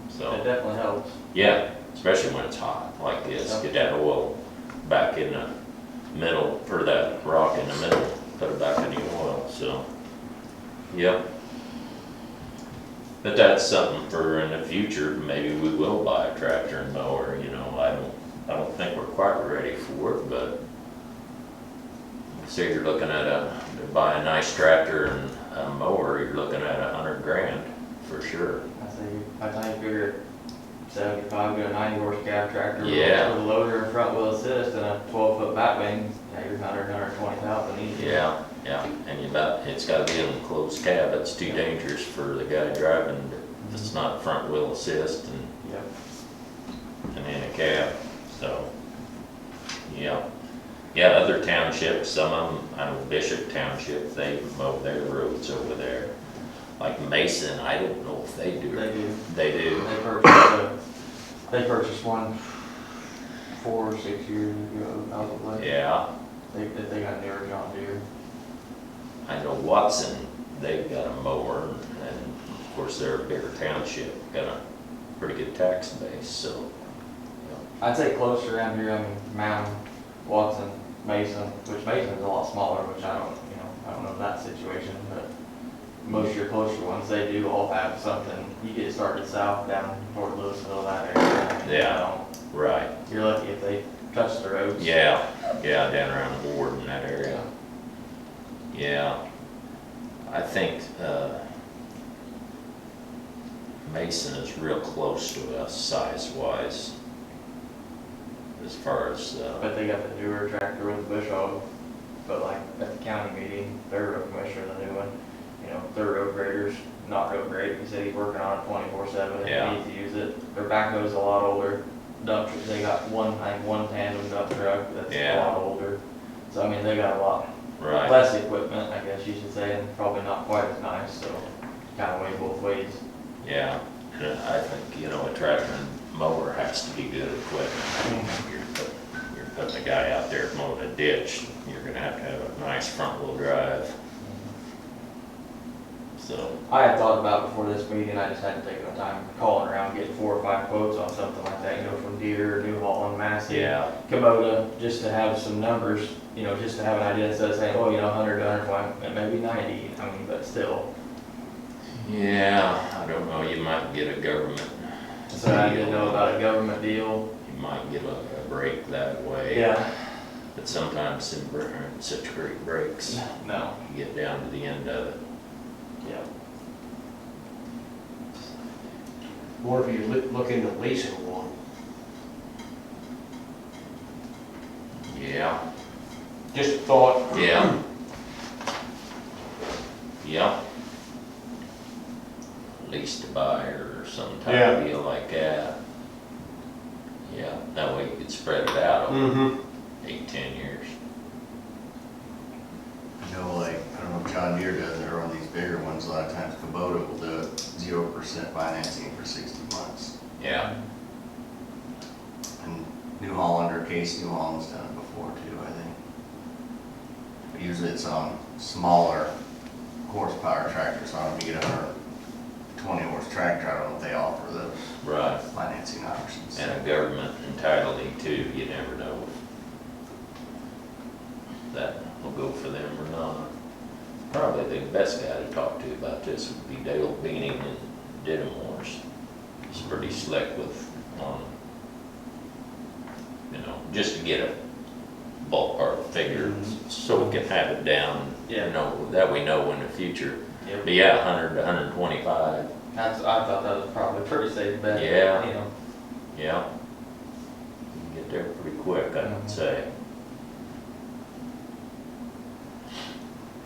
It so. definitely helps. Yeah, especially when it's hot like this, Yeah. get that oil back in the middle, or that rock in the middle, put it back in the oil, so, yep. But that's something for in the future, maybe we will buy a tractor and mower, you know, I don't think we're quite ready for it, but say you're looking at to buy a nice tractor and a mower, you're looking at $100,000 for sure. I say, by the time you figure 75 to a 90 horse cab tractor Yeah. with a loader and front wheel assist and a 12-foot back wing, yeah, you're 120,000 easy. Yeah, yeah, and it's gotta be an enclosed cab, it's too dangerous for the guy driving, if it's not front wheel assist Yep. and in a cab, so, yeah. Yeah, other townships, some of them, I know Bishop Township, they mow their roads over there. Like Mason, I don't know if they do. They do. They do, They purchased one 4 or 6 years ago, probably. yeah. They got a newer John Deere. I know Watson, they've got a mower, and of course, they're a bigger township, got a pretty good tax base, so. I'd say closer around here, I mean, Mountain, Watson, Mason, which Mason's a lot smaller, which I don't know that situation, but most of your closer ones, they do all have something. You get started south down toward Louisville, that area. I mean, Yeah. Right. You're lucky if they touch the roads. Yeah, yeah, down around the board in that area. Yeah, I think, Mason is real close to us size-wise. As far as, But they got the newer tractor with the bush hog, but like at the county meeting, their road commissioner, the new one, you know, their road grader's not real great. He said he's working on it 24/7, if Yeah. he needs to use it. Their backhoe's a lot older. Dump, they got I think one tandem dump truck that's a Yeah. lot older. So I mean, they got a lot right, less equipment, I guess you should say, and probably not quite as nice, so kind of weigh both ways. yeah. And I think, you know, a tractor and mower has to be good equipment. You're putting a guy out there mowing a ditch, you're gonna have a nice front-wheel drive. So, I had thought about before this meeting, I just hadn't taken the time calling around, getting 4 or 5 quotes on something like that, you know, from Deere, New Holland, Massey, yeah, Kubota, just to have some numbers, you know, just to have an idea instead of saying, oh, you know, 100, 105, maybe 90, I mean, but still. yeah, I don't know, you might get a government. So I didn't know about a government deal. You might get a break that way. Yeah. But sometimes in such great breaks, No. you get down to the end of it. Yeah. Or if you look into leasing one. Yeah, Just a thought. yeah. Yeah. Lease to buy or some type Yeah. of deal like that. Yeah, that way you could spread it out over Mm-hmm. 8, 10 years. You know, like, I don't know if John Deere does it, or on these bigger ones, a lot of times Kubota will do it 0% financing for 60 months. Yeah, And New Holland or Case New Holland's done it before too, I think. But usually it's on smaller horsepower tractors, so if you get a 120 horse tractor, I don't know if they offer those right. financing options. And a government entitlement too, you never know. will go for them or not. Probably the best guy to talk to about this would be Dale Beanie in Dittamore's. He's pretty slick with, you know, just to get a ballpark figure, so we can have it down, you know, that we know in the future. Yep. But yeah, 100 to 125, I thought that was probably a pretty safe bet. Yeah. You know, yeah. You can get there pretty quick, I would say.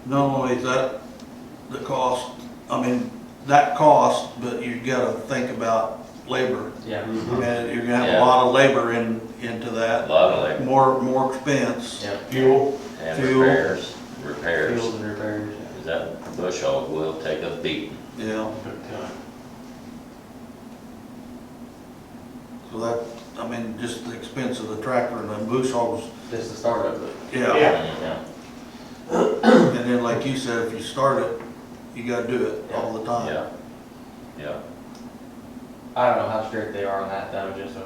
Not only is that the cost, I mean, that cost, but you gotta think about labor. yeah. And you're gonna have Yeah. a lot of labor into A that, lot of labor more expense. Yep. Fuel, and fuel. repairs, Fuels and repairs. Cause that bush hog will take a beating. Yeah, so that, I mean, just the expense of the tractor and the bush hogs, Just the start of it. yeah. Yeah. And then like you said, if you start it, you gotta do it all the time. Yeah, yeah. I don't know how strict they are on that. That was just a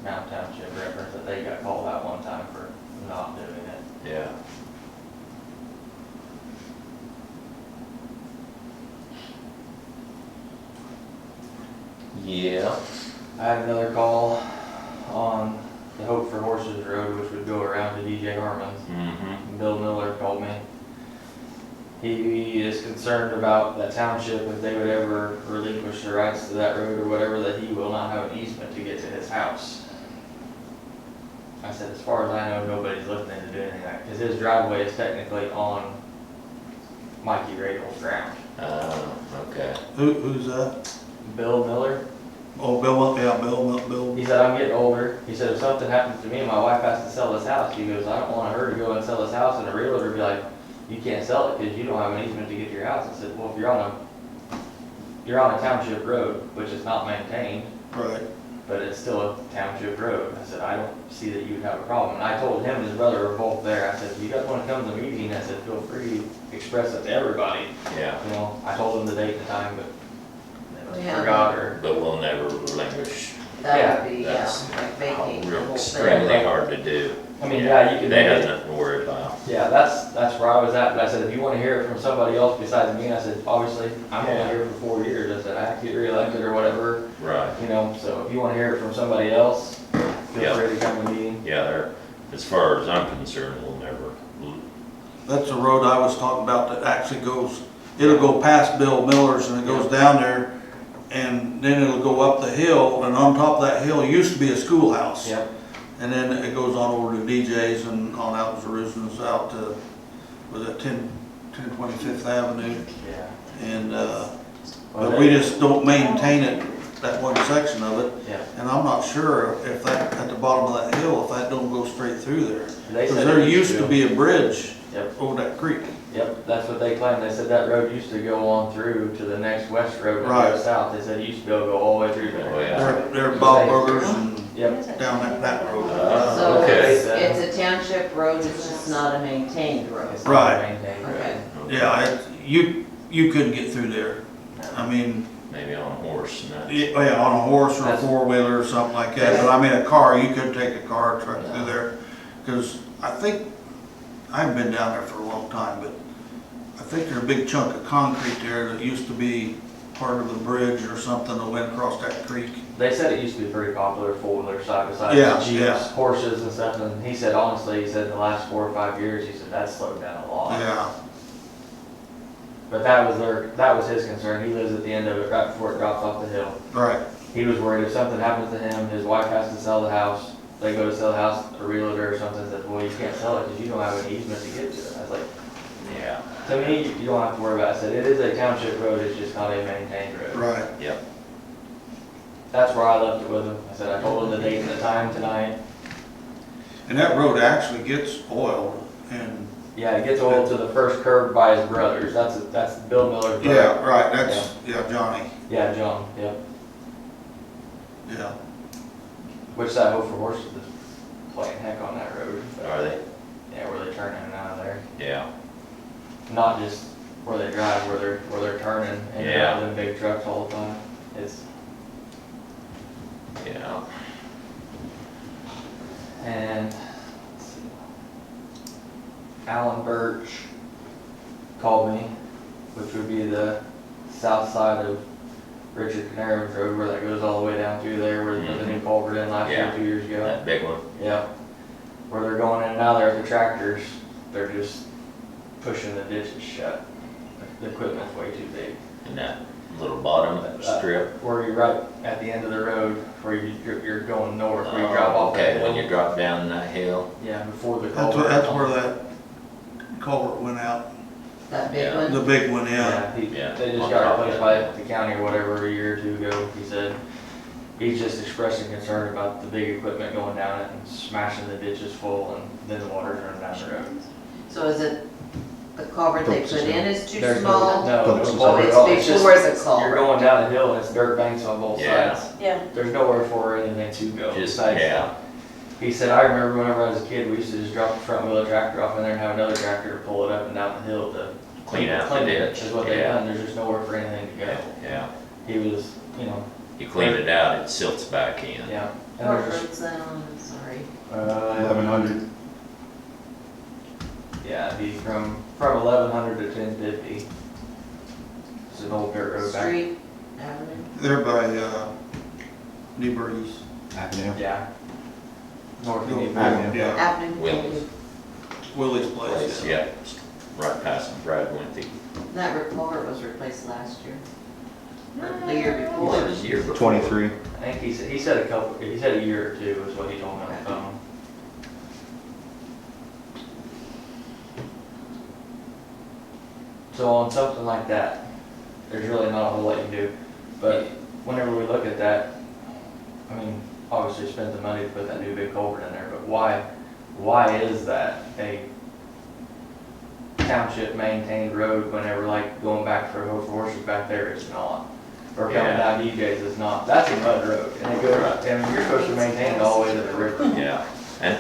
Mount Township reference that they got called out one time for not doing it. Yeah. Yeah. I had another call on the Hope for Horses Road, which would go around to DJ Harmon's. Mm-hmm. Bill Miller called me. He is concerned about that township, if they would ever relinquish the rights to that road or whatever, that he will not have an easement to get to his house. I said, as far as I know, nobody's looking into doing anything, because his driveway is technically on Mikey Radle's ground. Okay. Who's that? Bill Miller, Oh, Bill, yeah, Bill. he said, I'm getting older. He said, if something happens to me and my wife has to sell this house, he goes, I don't want her to go and sell this house, and a realtor be like, you can't sell it because you don't have an easement to get to your house. I said, well, if you're on a township road, which is not maintained, Right. but it's still a township road. I said, I don't see that you would have a problem. And I told him and his brother were both there. I said, if you guys want to come to the meeting, I said, feel free to express it to everybody. Yeah. You know, I told them the date and the time, but they Yeah. forgot or, But we'll never relinquish. That would be, That's like vacate the real whole extremely thing. hard to do. I mean, yeah, you can. They have nothing to worry about. Yeah, that's where I was at, but I said, if you wanna hear it from somebody else besides me, I said, obviously, I'm only here for 4 years, I said, I have to get reelected or whatever, Right. you know, so if you wanna hear it from somebody else, feel Yeah. free to come to the meeting. Yeah, they're, as far as I'm concerned, we'll never, That's the road I was talking about that actually goes, it'll go past Bill Miller's and it goes down there, and then it'll go up the hill, and on top of that hill used to be a schoolhouse. Yep, And then it goes on over to DJ's and on out to Jerusalem's out to, was it 1025th Avenue? yeah. And, Well, but we just don't maintain it, that one section of it. Yeah, And I'm not sure if that, at the bottom of that hill, if that don't go straight through there. they Because said. there it used to be a bridge Yep, over that creek. yep, that's what they claimed, they said that road used to go on through to the next west road and Right. go south, they said it used to go all the way through there. Oh, yeah. They're Bob Burgers and Yep, down that road. So Okay. it's a township road, it's just not a maintained road. it's not Right. maintained road. Okay. Yeah, you couldn't get through there. I mean, maybe on a horse and that. yeah, on a horse or a That's- four-wheeler or something like that, but I mean, a car, you could take a car, or truck through there. Cause I think, I haven't been down there for a long time, but I think there's a big chunk of concrete there that used to be part of the bridge or something that went across that creek. They said it used to be pretty popular, four-wheeler side by side, Yeah, Jeeps, yeah. horses and stuff, and he said, honestly, he said in the last 4 or 5 years, he said that's slowed down a lot. Yeah, But that was his concern, he lives at the end of it, right before it drops off the hill. right, He was worried if something happens to him, his wife has to sell the house, they go to sell the house, a realtor or something says, well, you can't sell it because you don't have an easement to get to it. I was like, Yeah. to me, you don't have to worry about it. I said, it is a township road, it's just not a maintained road. right. Yep. That's where I left it with him. I said, I told him the date and the time tonight. And that road actually gets oiled and, Yeah, it gets oiled to the first curb by his brothers. That's Bill Miller's brother. yeah, right, that's, yeah, Johnny, Yeah, John, yep. yeah. Which that Hope for Horses is playing heck on that road. Are they? Yeah, where they turn in and out of there. Yeah. Not just where they drive, where they're turning and Yeah. out of them big trucks all the time. It's, Yeah. and, let's see. Alan Birch called me, which would be the south side of Richard Canaro's Road, where that goes all the way down through there, where they put the new culvert in last year, Yeah. 2 years ago. That big one. Yeah. Where they're going in and out there with the tractors, they're just pushing the ditches shut. The equipment's way too big. In that little bottom strip. Where you're right at the end of the road, where you're going north, where you drop off that Okay, hill. when you drop down that hill. Yeah, before the That's culvert. where that culvert went out, That big Yeah. one? the big one, yeah. Yeah, Yeah, they just on got top of replaced that. by the county or whatever a year or two ago, he said. He's just expressing concern about the big equipment going down it and smashing the ditches full, and then the water's running down the road. So is it, the culvert they put in is too There's small? No, Oh, no it's culvert at before all. the just- culvert. You're going down the hill and it's dirt banks on both Yeah. sides. Yeah. There's nowhere for anything to go. Just, besides- yeah. He said, I remember whenever I was a kid, we used to just drop the front wheel of the tractor off in there and have another tractor pull it up and down the hill to Clean out the clean it, ditch. is what they Yeah. done. There's just nowhere for anything to go. Yeah. He was, you know, You clean it out, it silts back in. yeah. And What there's, road's that on, I'm sorry? 1100. yeah, it'd be from 1100 to 1050. It's an old dirt road back. Street, Avenue? They're by, Newbury's. Avenue. Yeah. North of New Avenue. Yeah, Avenue? Willie's. Willie's place, yeah. Yeah, right past Brad Winthy. That culvert was replaced last year. Or the year It before. was a year before. 23. I think he said a year or two is what he told me on the phone. So on something like that, there's really not a whole lot you can do. But whenever we look at that, I mean, obviously spend the money to put that new big culvert in there, but why is that a township maintained road whenever, like, going back for horses back there, it's not? Or coming Yeah. down DJ's is not? That's a mud road, and it goes, and you're supposed to maintain it all the way to the river. Yeah, and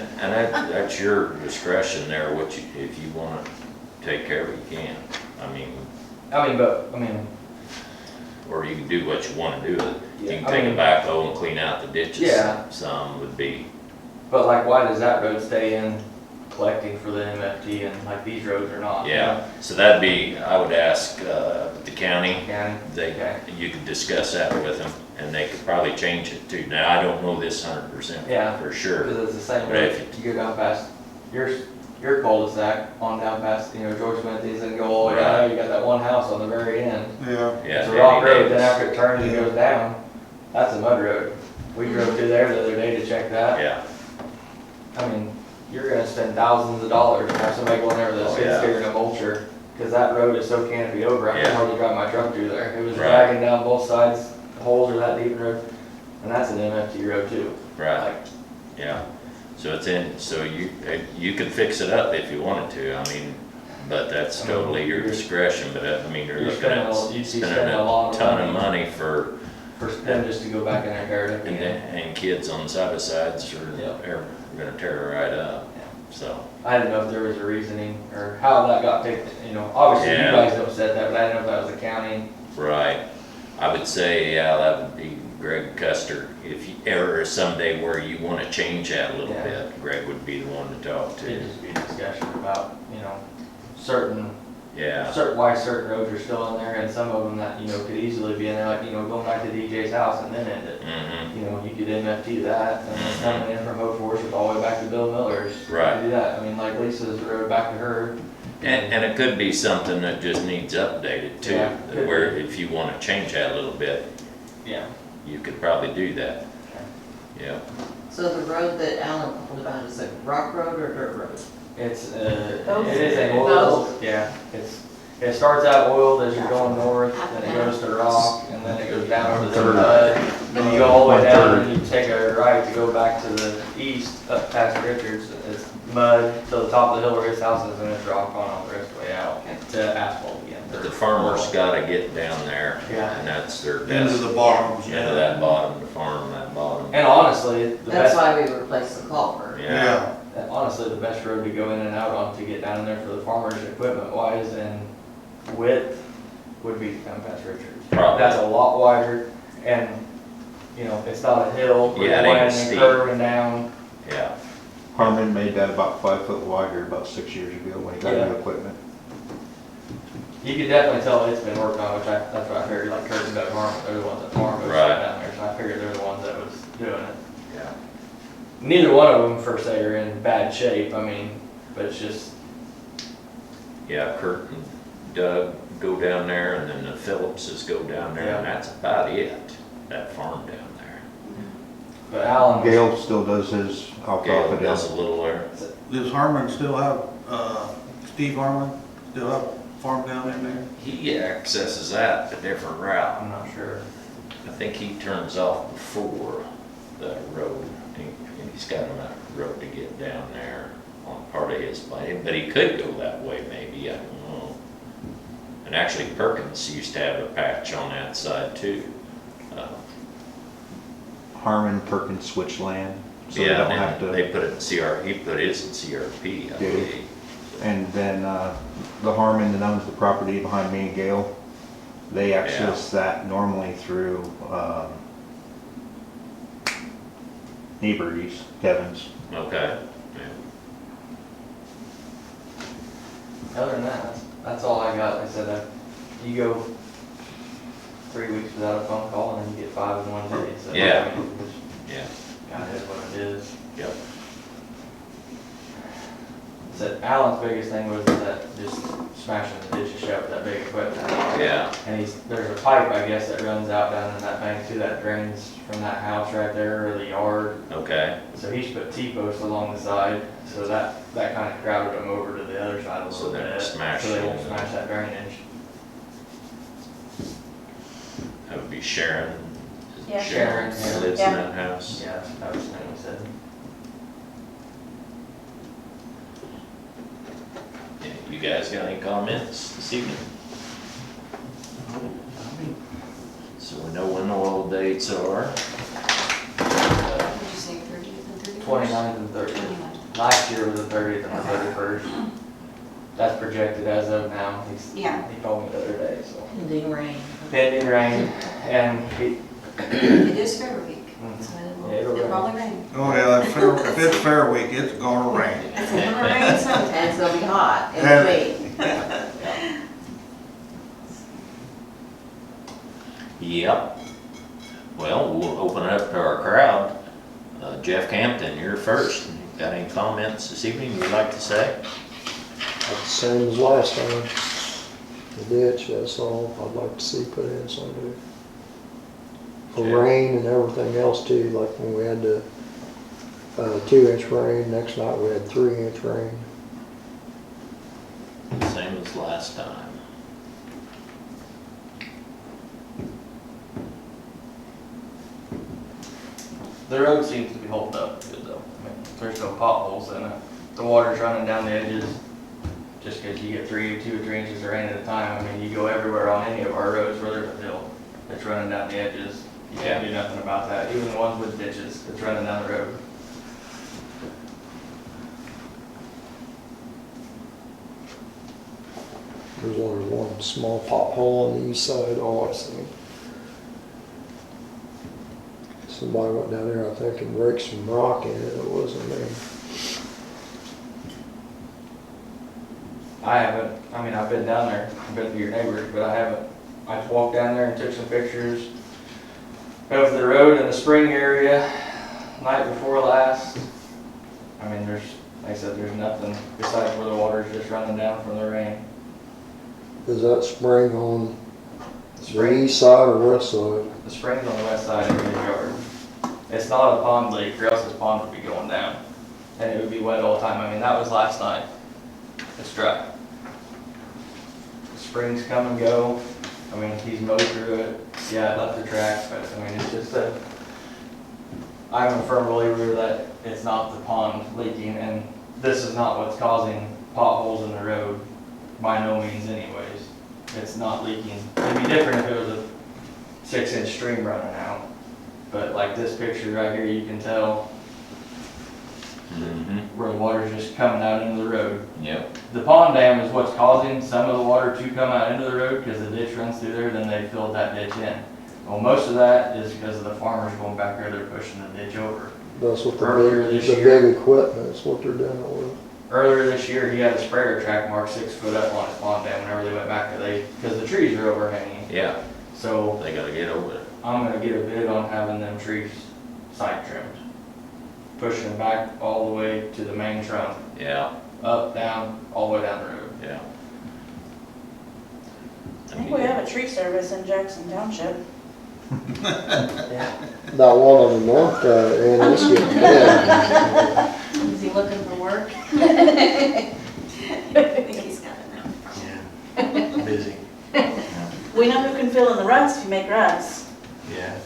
that's your discretion there, what you, if you wanna take care of it, you can. I mean, But or you can do what you wanna do with it. You Yeah, can I take a mean- backhoe and clean out the ditches. Yeah. Some would be, But like, why does that road stay in collecting for the MFT and like these roads are not? yeah, so that'd be, I would ask, the county, County? they, Okay. you could discuss that with them, and they could probably change it too. Now, I don't know this 100% Yeah. for sure. Because it's the same But road, if you go down past your cul-de-sac, on down past, George Winthy's and go all the way down, there, you got that one house on the very end. Yeah. Yeah, It's a rock Danny road, then Davis. after it turns and Yeah. goes down, that's a mud road. We drove through there the other day to check that. Yeah, I mean, you're gonna spend thousands of dollars to have somebody go in there with a Oh, skid yeah. steer and a mulcher, because that road is so canopy over, I can Yeah. hardly drive my truck through there. It was Right. dragging down both sides, the holes are that deep in the road, and that's an MFT road too. right, Like, yeah. So it's in, so you could fix it up if you wanted to, I mean, but that's totally your discretion, but you're You're looking spending at you'd be spending spending a lot a of ton of money money for, for them just to go back in there and tear it up and, again. and kids on side by sides Yeah. are gonna tear it right up, Yeah. so. I didn't know if there was a reasoning, or how that got taken, obviously you Yeah. guys don't set that, but I didn't know if that was the county. Right, I would say, yeah, that would be Greg Custer, if you, ever someday where you wanna change that a little Yeah. bit, Greg would be the one to talk to, It'd just be a discussion about, certain yeah, why certain roads are still in there, and some of them that, could easily be in there, like, going back to DJ's house and then end it. mm-hmm, You could MFT that, and then coming in from Hope Worship all the way back to Bill Miller's. You Right. could do that, I mean, like Lisa's road back to her. and it could be something that just needs updated too, Yeah, could where be. if you wanna change that a little bit, Yeah. you could probably do that, yeah. So the road that Alan told about, is it rock road or dirt road? It's, Both. it is a oil, Both. yeah, it starts out oiled as you're going north, then it goes to rock, and then it goes down over the mud. Then you go all the way down, and you take a right to go back to the east, up past Richards, it's mud till the top of the hill where his house is, and it's rock on all the rest of the way out to asphalt again. But the farmer's gotta get down there, Yeah. and that's their Into best, the bottom. into that bottom, the farm, that bottom, And honestly, the That's best, why we replaced the culvert. yeah, honestly, the best road to go in and out on to get down there for the farmers equipment wise and width would be to come past Richards. Probably. That's a lot wider, and, it's not a hill, Yeah, it we're ain't going steep. and curving down. yeah. Harmon made that about 5 foot wider about 6 years ago when he got Yeah. new equipment. You could definitely tell it's been worked on, that's what I figured, like Kurt and Doug Harmon, they're the ones that farm those Right. down there, so I figured they're the ones that was doing it. Yeah. Neither one of them, per se, are in bad shape, I mean, but it's just, Yeah, Kurt and Doug go down there, and then the Phillipses go down there, and Yeah. that's about it, that farm down there. but Alan. Gale still does his off Gale of does a little there. Does Harmon still have, Steve Harmon still have farm down in there? He accesses that a different route. I'm not sure. I think he turns off before the road, and he's got enough road to get down there on part of his plan, but he could go that way maybe, I don't know. And actually Perkins used to have a patch on that side too. Harmon Perkins switch land, so they Yeah, don't have and they to. put it in CR, he put his in CRP, I Did he? believe. And then the Harmon that owns the property behind me and Gale, they access that normally through Nieberg's, Kevin's. Okay, yeah. Other than that, that's all I got. Like I said, you go 3 weeks without a phone call and then you get 5 in one day, so. Yeah. I mean, it's Yeah, kind of is what it is. yep. Said Alan's biggest thing was that just smashing the ditch and shove that big equipment. Yeah, And there's a pipe, I guess, that runs out down in that bank too, that drains from that house right there, or the yard. okay, So he's put T-posts along the side, so that kind of crowded them over to the other side a So little they're bit. smashing So they won't it. smash that drainage. that would be Sharon. Yeah. Sharon, Sharon yeah. lives in that house. Yeah, that was the thing we said. Yeah, you guys got any comments this evening? So we know when the oil dates are. What did you say, 30th and 31st? 29th and 30th. 29th. Last year was the 30th and the 31st. That's projected as of now. Yeah. He told me the other day, so. Pending rain. Pending rain, and It is fair week, so Yeah, it'll it'll rain. probably rain. Oh, yeah, if it's fair week, it's gonna rain. It's gonna rain sometime. And it's gonna be hot and And- wait. Yep. Well, we'll open it up to our crowd. Jeff Campton, you're first. Got any comments this evening you'd like to say? It's the same as last time. The ditch, that's all I'd like to see put in someday. For Okay. rain and everything else too, like when we had the 2-inch rain, next night we had 3-inch rain. Same as last time. the road seems to be holding up good though. I mean, there's no potholes in it. The water's running down the edges. Just because you get 2 or 3 inches of rain at a time, I mean, you go everywhere on any of our roads where there's a hill, it's running down the edges. You can't do nothing about that. Even the ones with ditches, it's running down the road. There's only one small pothole on the east side, all I've seen. Somebody went down there, I think, and raked some rock in it, it wasn't me. I haven't, I mean, I've been down there, I've been to your neighbors, but I haven't. I just walked down there and took some pictures of the road in the spring area, night before last. I mean, like I said, there's nothing besides where the water's just running down from the rain. Is that spring on The the spring, east side or west side? the spring's on the west side of his yard. It's not a pond leak, or else his pond would be going down, and it would be wet all the time. I mean, that was last night. It's dry. The springs come and go. I mean, he's mowed through it. Yeah, it left the tracks, but I mean, it's just I'm a firm believer that it's not the pond leaking, and this is not what's causing potholes in the road, by no means anyways. It's not leaking. It'd be different if it was a 6-inch stream running out, but like this picture right here, you can tell where the water's just coming out into the road. Yep. The pond dam is what's causing some of the water to come out into the road because the ditch runs through there, then they filled that ditch in. Well, most of that is because of the farmers going back there, they're pushing the ditch over. That's what Earlier the this big, the year. big equipment is what they're doing it with. Earlier this year, he had a sprayer track marked 6 foot up on his pond dam whenever they went back there, because the trees are overhanging. Yeah, So they gotta get over it. I'm gonna get a bid on having them trees side trimmed. Pushing them back all the way to the main trunk, Yeah, up, down, all the way down the road. yeah. I think we have a tree service in Jackson Township. Yeah. That one on the north, end is getting bad. Is he looking for work? I think he's got it now. Yeah, busy. We know who can fill in the ruts if you make ruts. Yeah.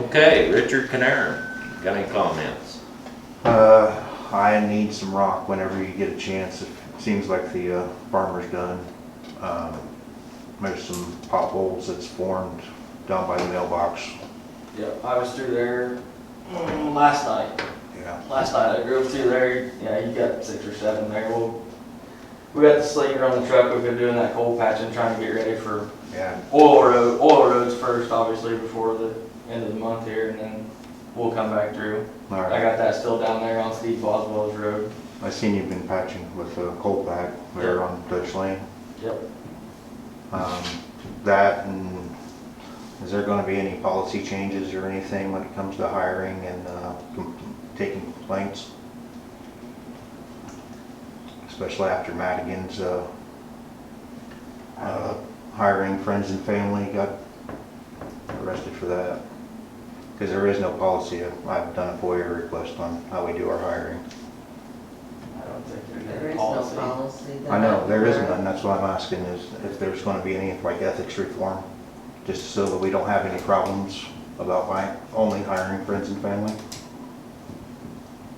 Okay, Richard Canarin, got any comments? I need some rock whenever you get a chance. It seems like the farmer's done. There's some potholes that's formed down by the mailbox. Yep, I was through there last night. Yeah. Last night I drove through there, yeah, you got 6 or 7 there. Well, we got the slinger on the truck, we've been doing that coal patching, trying to get ready for Yeah. oil roads first, obviously, before the end of the month here, and then we'll come back through. All I right. got that still down there on Steve Boswell's road. I seen you've been patching with a coal pack there Yeah. on Dutch Lane. Yep. That, and is there gonna be any policy changes or anything when it comes to hiring and taking complaints? Especially after Madigan's hiring friends and family got arrested for that. Because there is no policy. I've done a FOIA request on how we do our hiring. I don't think There there's is a no policy. policy. that I know, I'm there isn't aware of. none, that's why I'm asking is if there's gonna be any like ethics reform, just so that we don't have any problems about only hiring friends and family.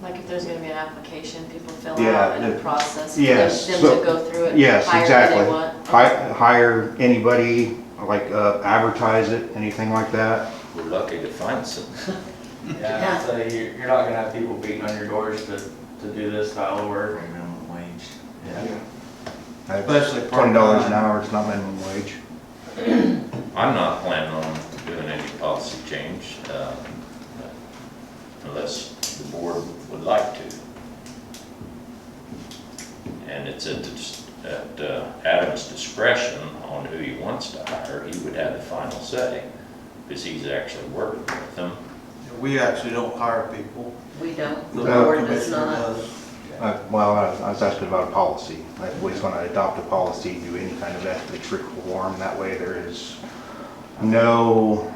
Like if there's gonna be an application people fill Yeah, out and a it- process, yes, them so- to go through it, Yes, hire who exactly. they want. Hire anybody, like advertise it, anything like that. We're lucky to find some. Yeah, I'd say you're not gonna have people beating on your doors to do this style of work. Minimum wage. Yeah. Especially $20 an part-time. hour, it's not minimum wage. I'm not planning on doing any policy change, unless the board would like to. And it's at Adam's discretion on who he wants to hire. He would have the final say, because he's actually working with them. We actually don't hire people. We don't, The the No. board does commissioner not. does. Well, I was asking about a policy. If we're gonna adopt a policy, do any kind of ethics reform, that way there is no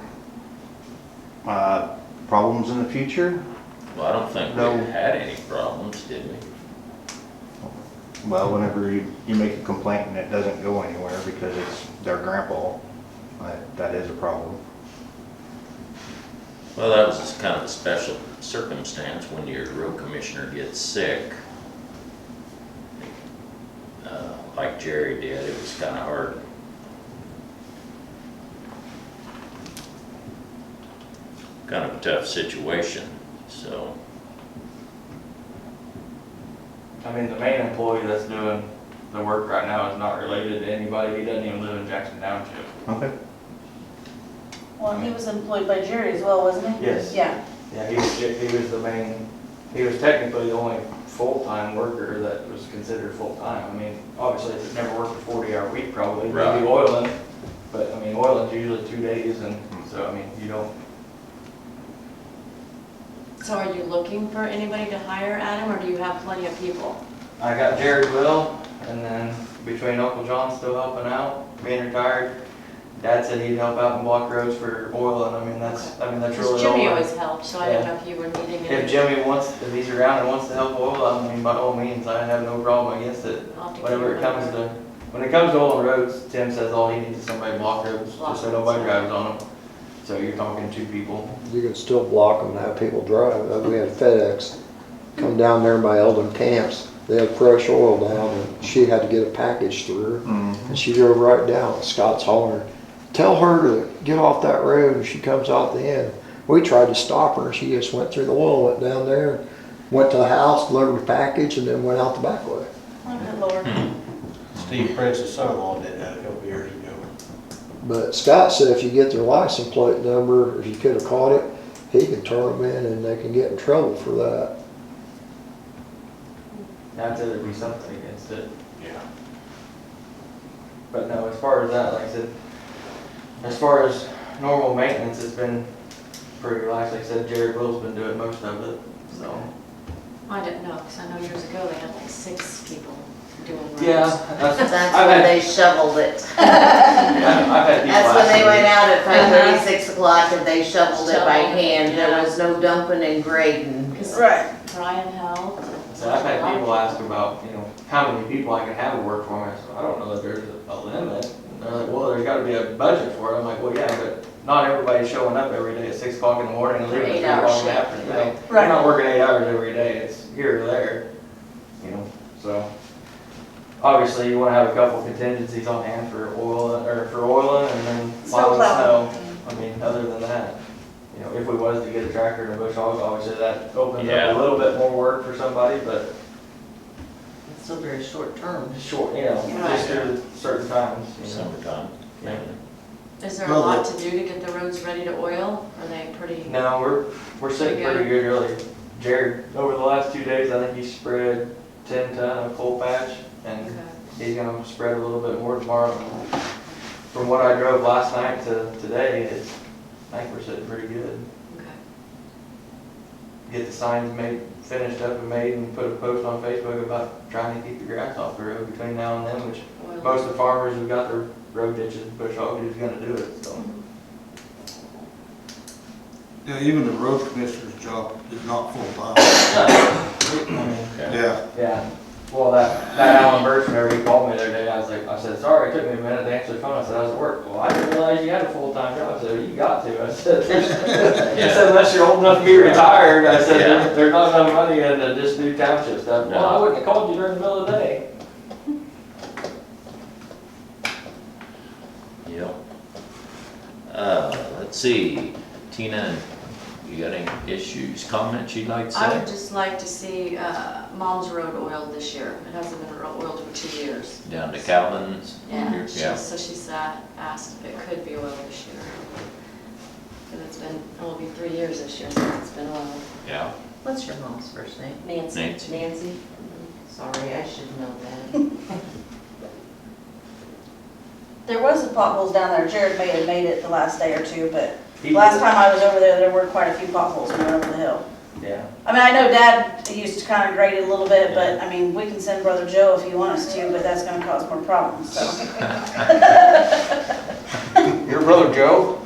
problems in the future. Well, I don't think we No. had any problems, did we? Well, whenever you make a complaint and it doesn't go anywhere because it's their grandpa, that is a problem. Well, that was just kind of a special circumstance when your road commissioner gets sick. Like Jerry did, it was kind of hard. Kind of a tough situation, so. I mean, the main employee that's doing the work right now is not related to anybody. He doesn't even live in Jackson Township. Okay. Well, he was employed by Jerry as well, wasn't he? Yes. Yeah. Yeah, he was the main, he was technically the only full-time worker that was considered full-time. I mean, obviously, if it never worked a 40-hour week, probably, Right. maybe oiling. But, I mean, oiling's usually 2 days, and so, I mean, you don't, So are you looking for anybody to hire, Adam, or do you have plenty of people? I got Jerry Will, and then between Uncle John still helping out, being retired. Dad said he'd help out and block roads for oil, and I mean, that's Because really Jimmy all. always helps, so I don't know if you were needing If any. Jimmy wants, if he's around and wants to help oil, I mean, by all means, I have no problem against it. I'll have to Whenever keep it comes number. to, when it comes to oil and roads, Tim says all he needs is somebody to block roads, just so nobody drives on them. So you're talking 2 people. You can still block them and have people drive. We had FedEx come down there by Eldon Camps. They had fresh oil down and she had to get a package through her. And she drove right down. Scott's hollering, tell her to get off that road, and she comes out the end. We tried to stop her, and she just went through the wall, went down there, went to the house, delivered the package, and then went out the back way. Oh, good Lord. Steve Prince's son-in-law did that a couple years ago. But Scott said if you get their license plate number, if you could have caught it, he can turn them in and they can get in trouble for that. I'd say there'd be something against it. Yeah. But no, as far as that, like I said, as far as normal maintenance, it's been pretty relaxed. Like I said, Jared Will's been doing most of it, so. I didn't know, because I know years ago they had like 6 people doing roads. Yeah, That's I've when had- they shoveled it. I've had people That's when they ask went me- out at 5:30, 6 o'clock and they shoveled it by Shoveled, hand. There yeah. was no dumping and grading. 'Cause Right. Brian helped. So I've had people ask about, how many people I can have work for me. I said, I don't know that there's a limit. And they're like, well, there's gotta be a budget for it. I'm like, well, yeah, but not everybody's showing up every day at 6 o'clock in the morning and leaving at 3 8-hour o'clock in the shift, afternoon. right. You're not working 8 hours every day. It's here or there, so. Obviously, you wanna have a couple contingencies on hand for oil, or for oiling and then plowing Snowplow. snow. I mean, other than that, if we was to get a tractor and a bush hog, obviously that opens Yeah. up a little bit more work for somebody, but It's still very short term. short, Yeah. just through certain times, Summertime. Yeah. Is there a Well, lot to do to get the roads ready to oil? Are they pretty? No, we're sitting pretty good really. Jared, over the last 2 days, I think he spread 10 ton of coal patch, and Okay. he's gonna spread a little bit more tomorrow. From what I drove last night to today, I think we're sitting pretty good. Okay. Get the signs finished up and made, and put a post on Facebook about trying to keep the grass off the road between now and then, which Oil. most of the farmers who've got their road ditches, bush hog, who's gonna do it, so. Yeah, even the road commissioner's job is not full-time. I mean, Yeah. yeah, well, that Alan Birch, whenever he called me the other day, I said, sorry, it took me a minute to answer the phone. I said, I was at work. Well, I didn't realize you had a full-time job. I said, well, you got to. I said, I said, unless you're old enough to be retired, I said, Yeah. there's not enough money in to just do township stuff. Well, I No. wouldn't have called you during the middle of the day. Yep. Let's see, Tina, you got any issues, comments you'd like to I say? would just like to see Mom's Road oiled this year. It hasn't been oiled for 2 years. Down to Calvin's? Yeah, Yeah. so she asked if it could be oiled this year. And it'll be 3 years this year since it's been oiled. Yeah. What's your mom's first name? Nancy. Nancy. Nancy? Sorry, I should know that. There was some potholes down there. Jared may have made it the last day or two, but He- last time I was over there, there were quite a few potholes when I went over the hill. Yeah. I mean, I know Dad used to kind of grade it a little bit, but I mean, we can send Brother Joe if you want us to, but that's gonna cause more problems, so. Your brother Joe?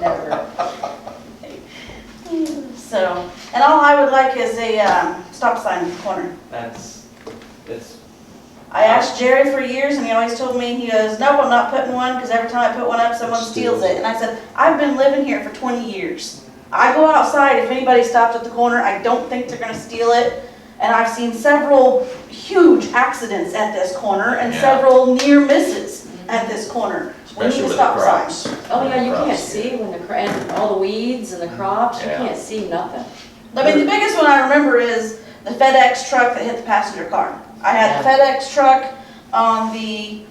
Never. So, and all I would like is a stop sign in the corner. It's, I asked Jerry for years and he always told me, he goes, nope, I'm not putting one, because every time I put one up, someone steals it. And I said, I've been living here for 20 years. I go outside, if anybody stops at the corner, I don't think they're gonna steal it. And I've seen several huge accidents at this corner and Yeah. several near misses at this corner. We Especially need a with the stop sign. crops. Oh, yeah, you Crops, can't see when and all the weeds and the crops, you Yeah. can't see nothing. I mean, the biggest one I remember is the FedEx truck that hit the passenger car. I had the FedEx truck on the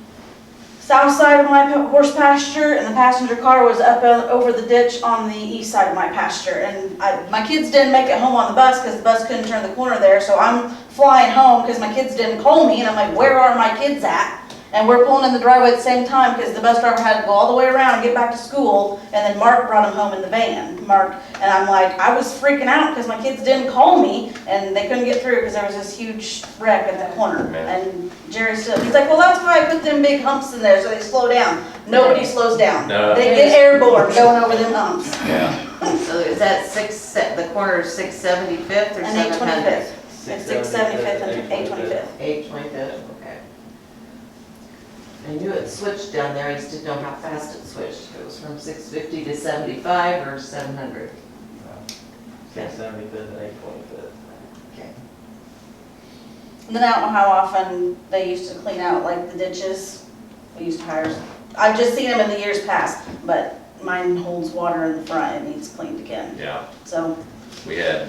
south side of my horse pasture, and the passenger car was up over the ditch on the east side of my pasture. And my kids didn't make it home on the bus because the bus couldn't turn the corner there, so I'm flying home because my kids didn't call me, and I'm like, where are my kids at? And we're pulling in the driveway at the same time because the bus driver had to go all the way around and get back to school, and then Mark brought him home in the van. Mark, and I'm like, I was freaking out because my kids didn't call me, and they couldn't get through because there was this huge wreck at the corner. Man. And Jerry still, he's like, well, that's why I put them big humps in there so they slow down. Nobody slows down. No. They get airborne going over them humps. Yeah. So is that the corner of 675th or And 700th? 825th. It's 675th and 825th. 825th, okay. I knew it switched down there, I just didn't know how fast it switched. If it was from 650 to 75 or 700. 675th and 825th. Okay. And then I don't know how often they used to clean out like the ditches. We used to hire, I've just seen them in the years past, but mine holds water in the front, it needs cleaned again. Yeah. So, We had,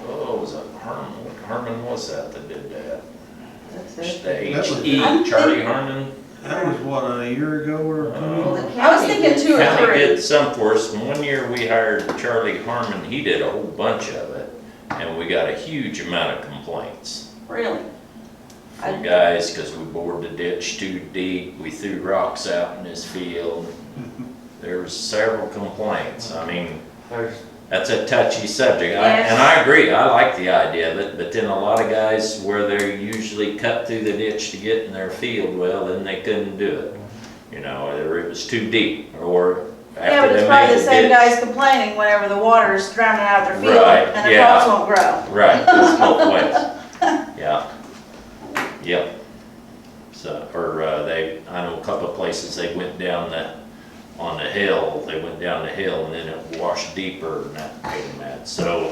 was it Herman was that did that? That's it. The That was- HE, Charlie Harmon. That was what, a year ago or Well, two? the I was county thinking did- 2 or County 3. did some for us. One year we hired Charlie Harmon, he did a whole bunch of it. And we got a huge amount of complaints Really? from guys, cause we bored the ditch too deep, we threw rocks out in his field. There was several complaints. I mean, There's, that's a touchy subject, Yes. and I agree, I like the idea of it, but then a lot of guys where they usually cut through the ditch to get in their field, well, then they couldn't do it. You know, or it was too deep, or Yeah, after but it's they probably made the the same ditch. guys complaining whenever the water is drowning out their field Right, and their yeah. crops won't grow. Right, there's both ways, yeah, yep. So, or I know a couple of places, they went down on the hill, they went down the hill and then it washed deeper and that made them mad, so.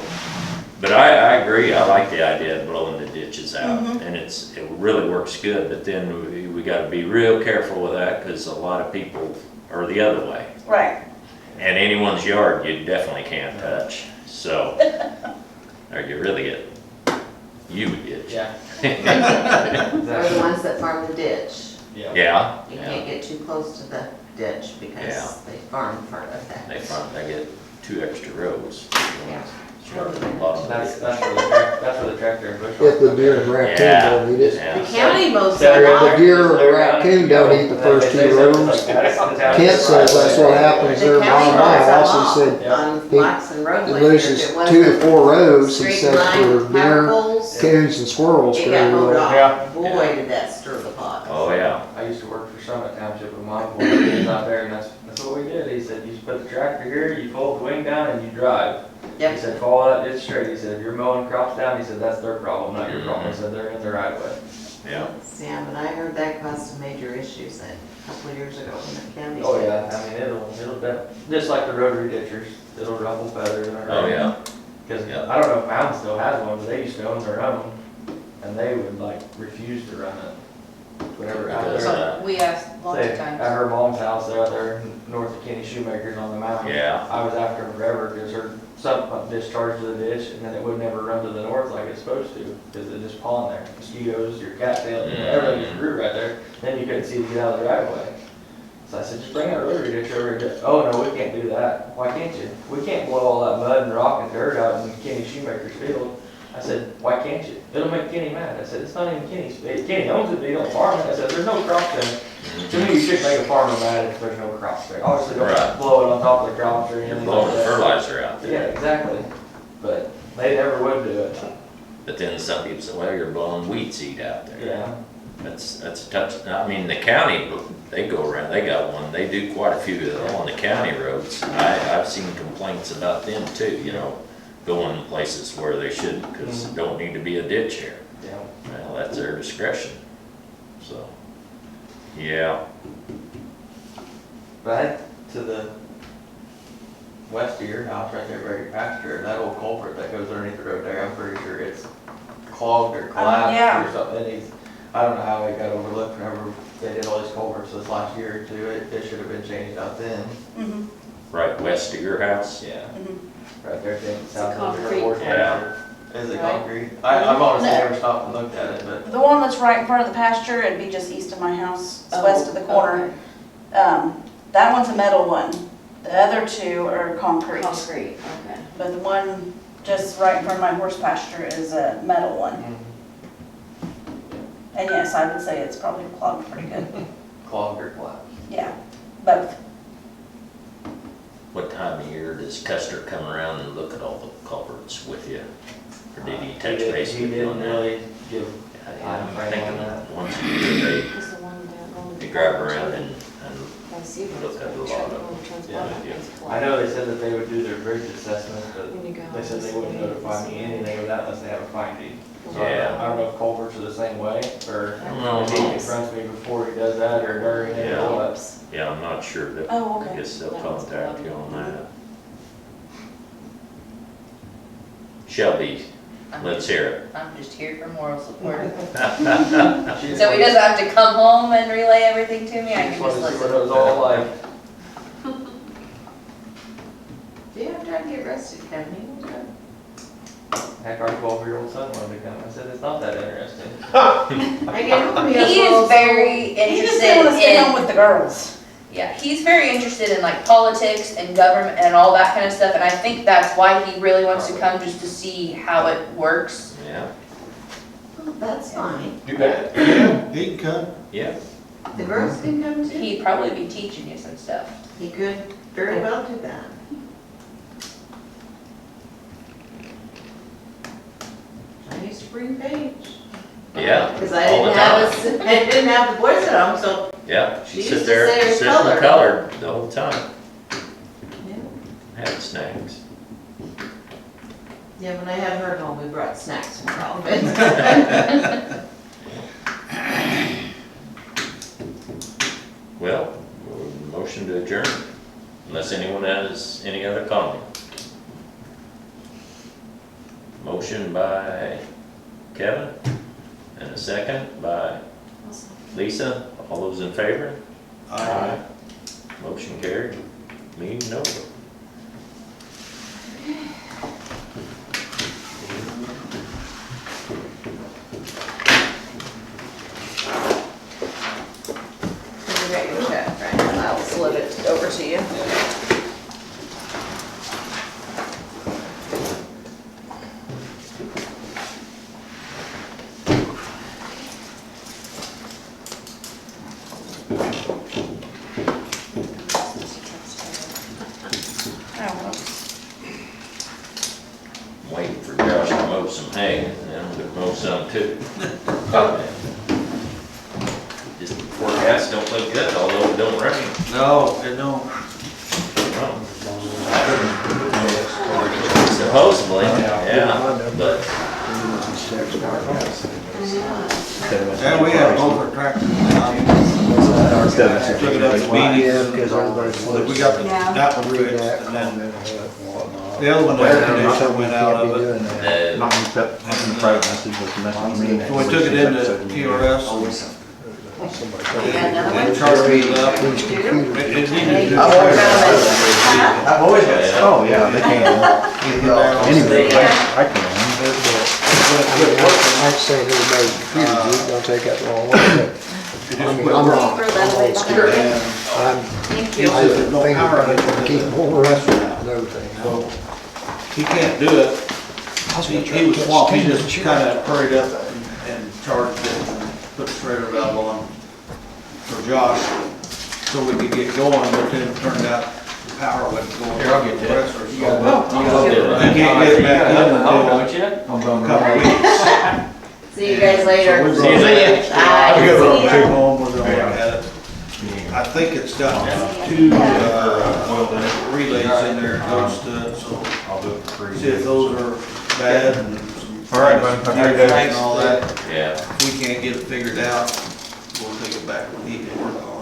But I agree, I like the idea of blowing the ditches out, and it really works good, but then we gotta be real careful with that, cause a lot of people are the other way. Right. And anyone's yard you definitely can't touch, so, or you really get, you would ditch. yeah. Or the Exactly. ones that farm the ditch. Yeah. Yeah, You yeah, can't get too close to the ditch Yeah. because they farm for that. they get 2 extra rows. Yeah. Sure, a lot of That's, it. that's where the tractor and bush. If the deer and raccoon Yeah, don't eat it. yeah. The county mows So, the The lawn. deer or the raccoon don't eat the first 2 rows. Kent says that's what happens The there by county my mows house. He them said all on he- lots and it roadways. loses If it 2 to wasn't 4 rows, he straight said, line, for deer, power poles, coons and squirrels. it got mowed off. Yeah. Boy, did that stir the pot. Oh, yeah, I used to work for Summit Township with mom when he was out there, and that's what we did. He said, you just put the tractor here, you fold the wing down, and you drive. He Yep. said, follow that ditch straight. He said, if you're mowing crops down, he said, that's their problem, not your problem. He said, they're in the right of way. yeah. Yeah, but I heard that caused some major issues a couple of years ago when the county. Oh, yeah, I mean, it'll, just like the rotary ditchers, it'll ruffle feathers and Oh, everything. yeah, Because Yeah. I don't know if Mountain still has one, but they used to own their own, and they would like refuse to run it. Whatever out Because, there. We asked lots Say, of times. at her mom's house, they're out there north of Kenny Shoemaker's on the mountain. Yeah. I was after her forever because her sump pump discharged to the ditch and then it would never run to the north like it's supposed to because it just pond there. Mosquitoes, your cattail, everything just grew right there. Then you couldn't see to get out of the right of way. So I said, just bring that rotary ditch over here. Oh, no, we can't do that. Why can't you? We can't blow all that mud and rock and dirt out in Kenny Shoemaker's field. I said, why can't you? It'll make Kenny mad. I said, it's not even Kenny's. Kenny owns it, but he don't farm it. I said, there's no crops there. To me, you shouldn't make a farmer mad if there's no crops there. Obviously, don't Right. blow it on top of the crops or You're anything blowing like the that. fertilizer out Yeah, there. exactly. But they never would do it. But then some people say, well, you're blowing wheat seed out there. Yeah. That's a touch, I mean, the county, they go around, they got one, they do quite a few of them on the county roads. I've seen complaints about them too, you know, going places where they shouldn't, because there don't need to be a ditch here. Yeah. Well, that's their discretion, so, yeah. But I, to the west of your house, right there by your pasture, that old culvert that goes underneath the road there, I'm pretty sure it's clogged or collapsed yeah. or something. It needs, I don't know how it got overlooked whenever they did all these culverts this last year or two. It should have been changed out then. Mhm. Right west of your house? Yeah. Mhm. Right there, south of the concrete. airport. Yeah. Is it Right. concrete? I've honestly No. never stopped and looked at it, but The one that's right in front of the pasture, it'd be just east of my house, it's west of the corner. That one's a metal one. The other 2 are concrete. Concrete, okay. But the one just right in front of my horse pasture is a metal one. And yes, I would say it's probably clogged pretty good. clogged or collapsed. Yeah, both. What time of year does Custer come around and look at all the culverts with you? Or did he touch base He with you on didn't that? really give, I'm Right thinking on that. once a year Who's the one down on they drive around and by Seabrooks, look at a but lot of Trenton, them. Trenton's Yeah, one, yeah. it's I know they said that they would do their bridge assessment, but When you go they said they wouldn't notify me anything of that unless they have a fine deed. So Yeah. I don't know if culverts are the same way, or No. if he confronts me before he does that, or during it, Yeah. or what. Oops. Yeah, I'm not sure that, Oh, I okay. guess they'll That one's contact you allowed. on that. Shelby, let's hear I'm just here for moral support. it. She So he doesn't have to come home and relay everything to me, I just can wanted just to see what listen. it was all like. Do you have time to get rested, Kevin? Heck, our 12-year-old son wanted to come. I said, it's not that interesting. He is very He just didn't wanna interested stay home in, with the girls. yeah, he's very interested in like politics and government and all that kind of stuff, and I think that's why he really wants to come, just to see how it works. Yeah, Well, that's fine. You bet. He can come. yeah. The girls can come too. He'd probably be teaching you some stuff. He could very well do that. I used to bring Paige. Yeah, Because I all the didn't have the boys at home, so. Yeah, she She sit used to there, say her sit in the color. color the whole time, Yeah. had snacks. Yeah, when I had her at home, we brought snacks more often. Well, motion to adjourn, unless anyone has any other comment. Motion by Kevin, and a second by Lisa. All those in favor? Aye. Motion carried. Meeting over. You got your check, right? And I'll slip it over to you. I'm waiting for Josh to mow some hay, and then I'm gonna mow some too. Just forecast don't look good, although it don't rain. No, it don't. Supposedly, yeah, but Yeah, we have both our tractors now. Took it up to Beanie's. We got that one fixed, and then the other one, the air conditioner went out of it. the, Not in the private message, but the message to me. So we took it into TRS, and charged it up. It needed to. I've always got stuff. Oh, yeah, they can. Anyway, I can. I'd say who made computers, it don't take that long. I mean, I'm not, I'm old school. Thank you. I think about it from keyboard and everything. He can't do it. He was swamped, he just kinda hurried up and charged it and put the shredder valve on for Josh, so we could get going, but then it turned out the power wasn't going. Here, I'll get to it. Compressor, You so got I can't get it back in until a couple weeks. See you guys later. So See you later. Bye. We're gonna See take ya. home, we're gonna look at it. I think it's got two, relays in there, goes to it, so I'll do it for free. see if those are bad and some. All right, bud. Have a good day. And all that. yeah. If we can't get it figured out, we'll take it back when he can work on it.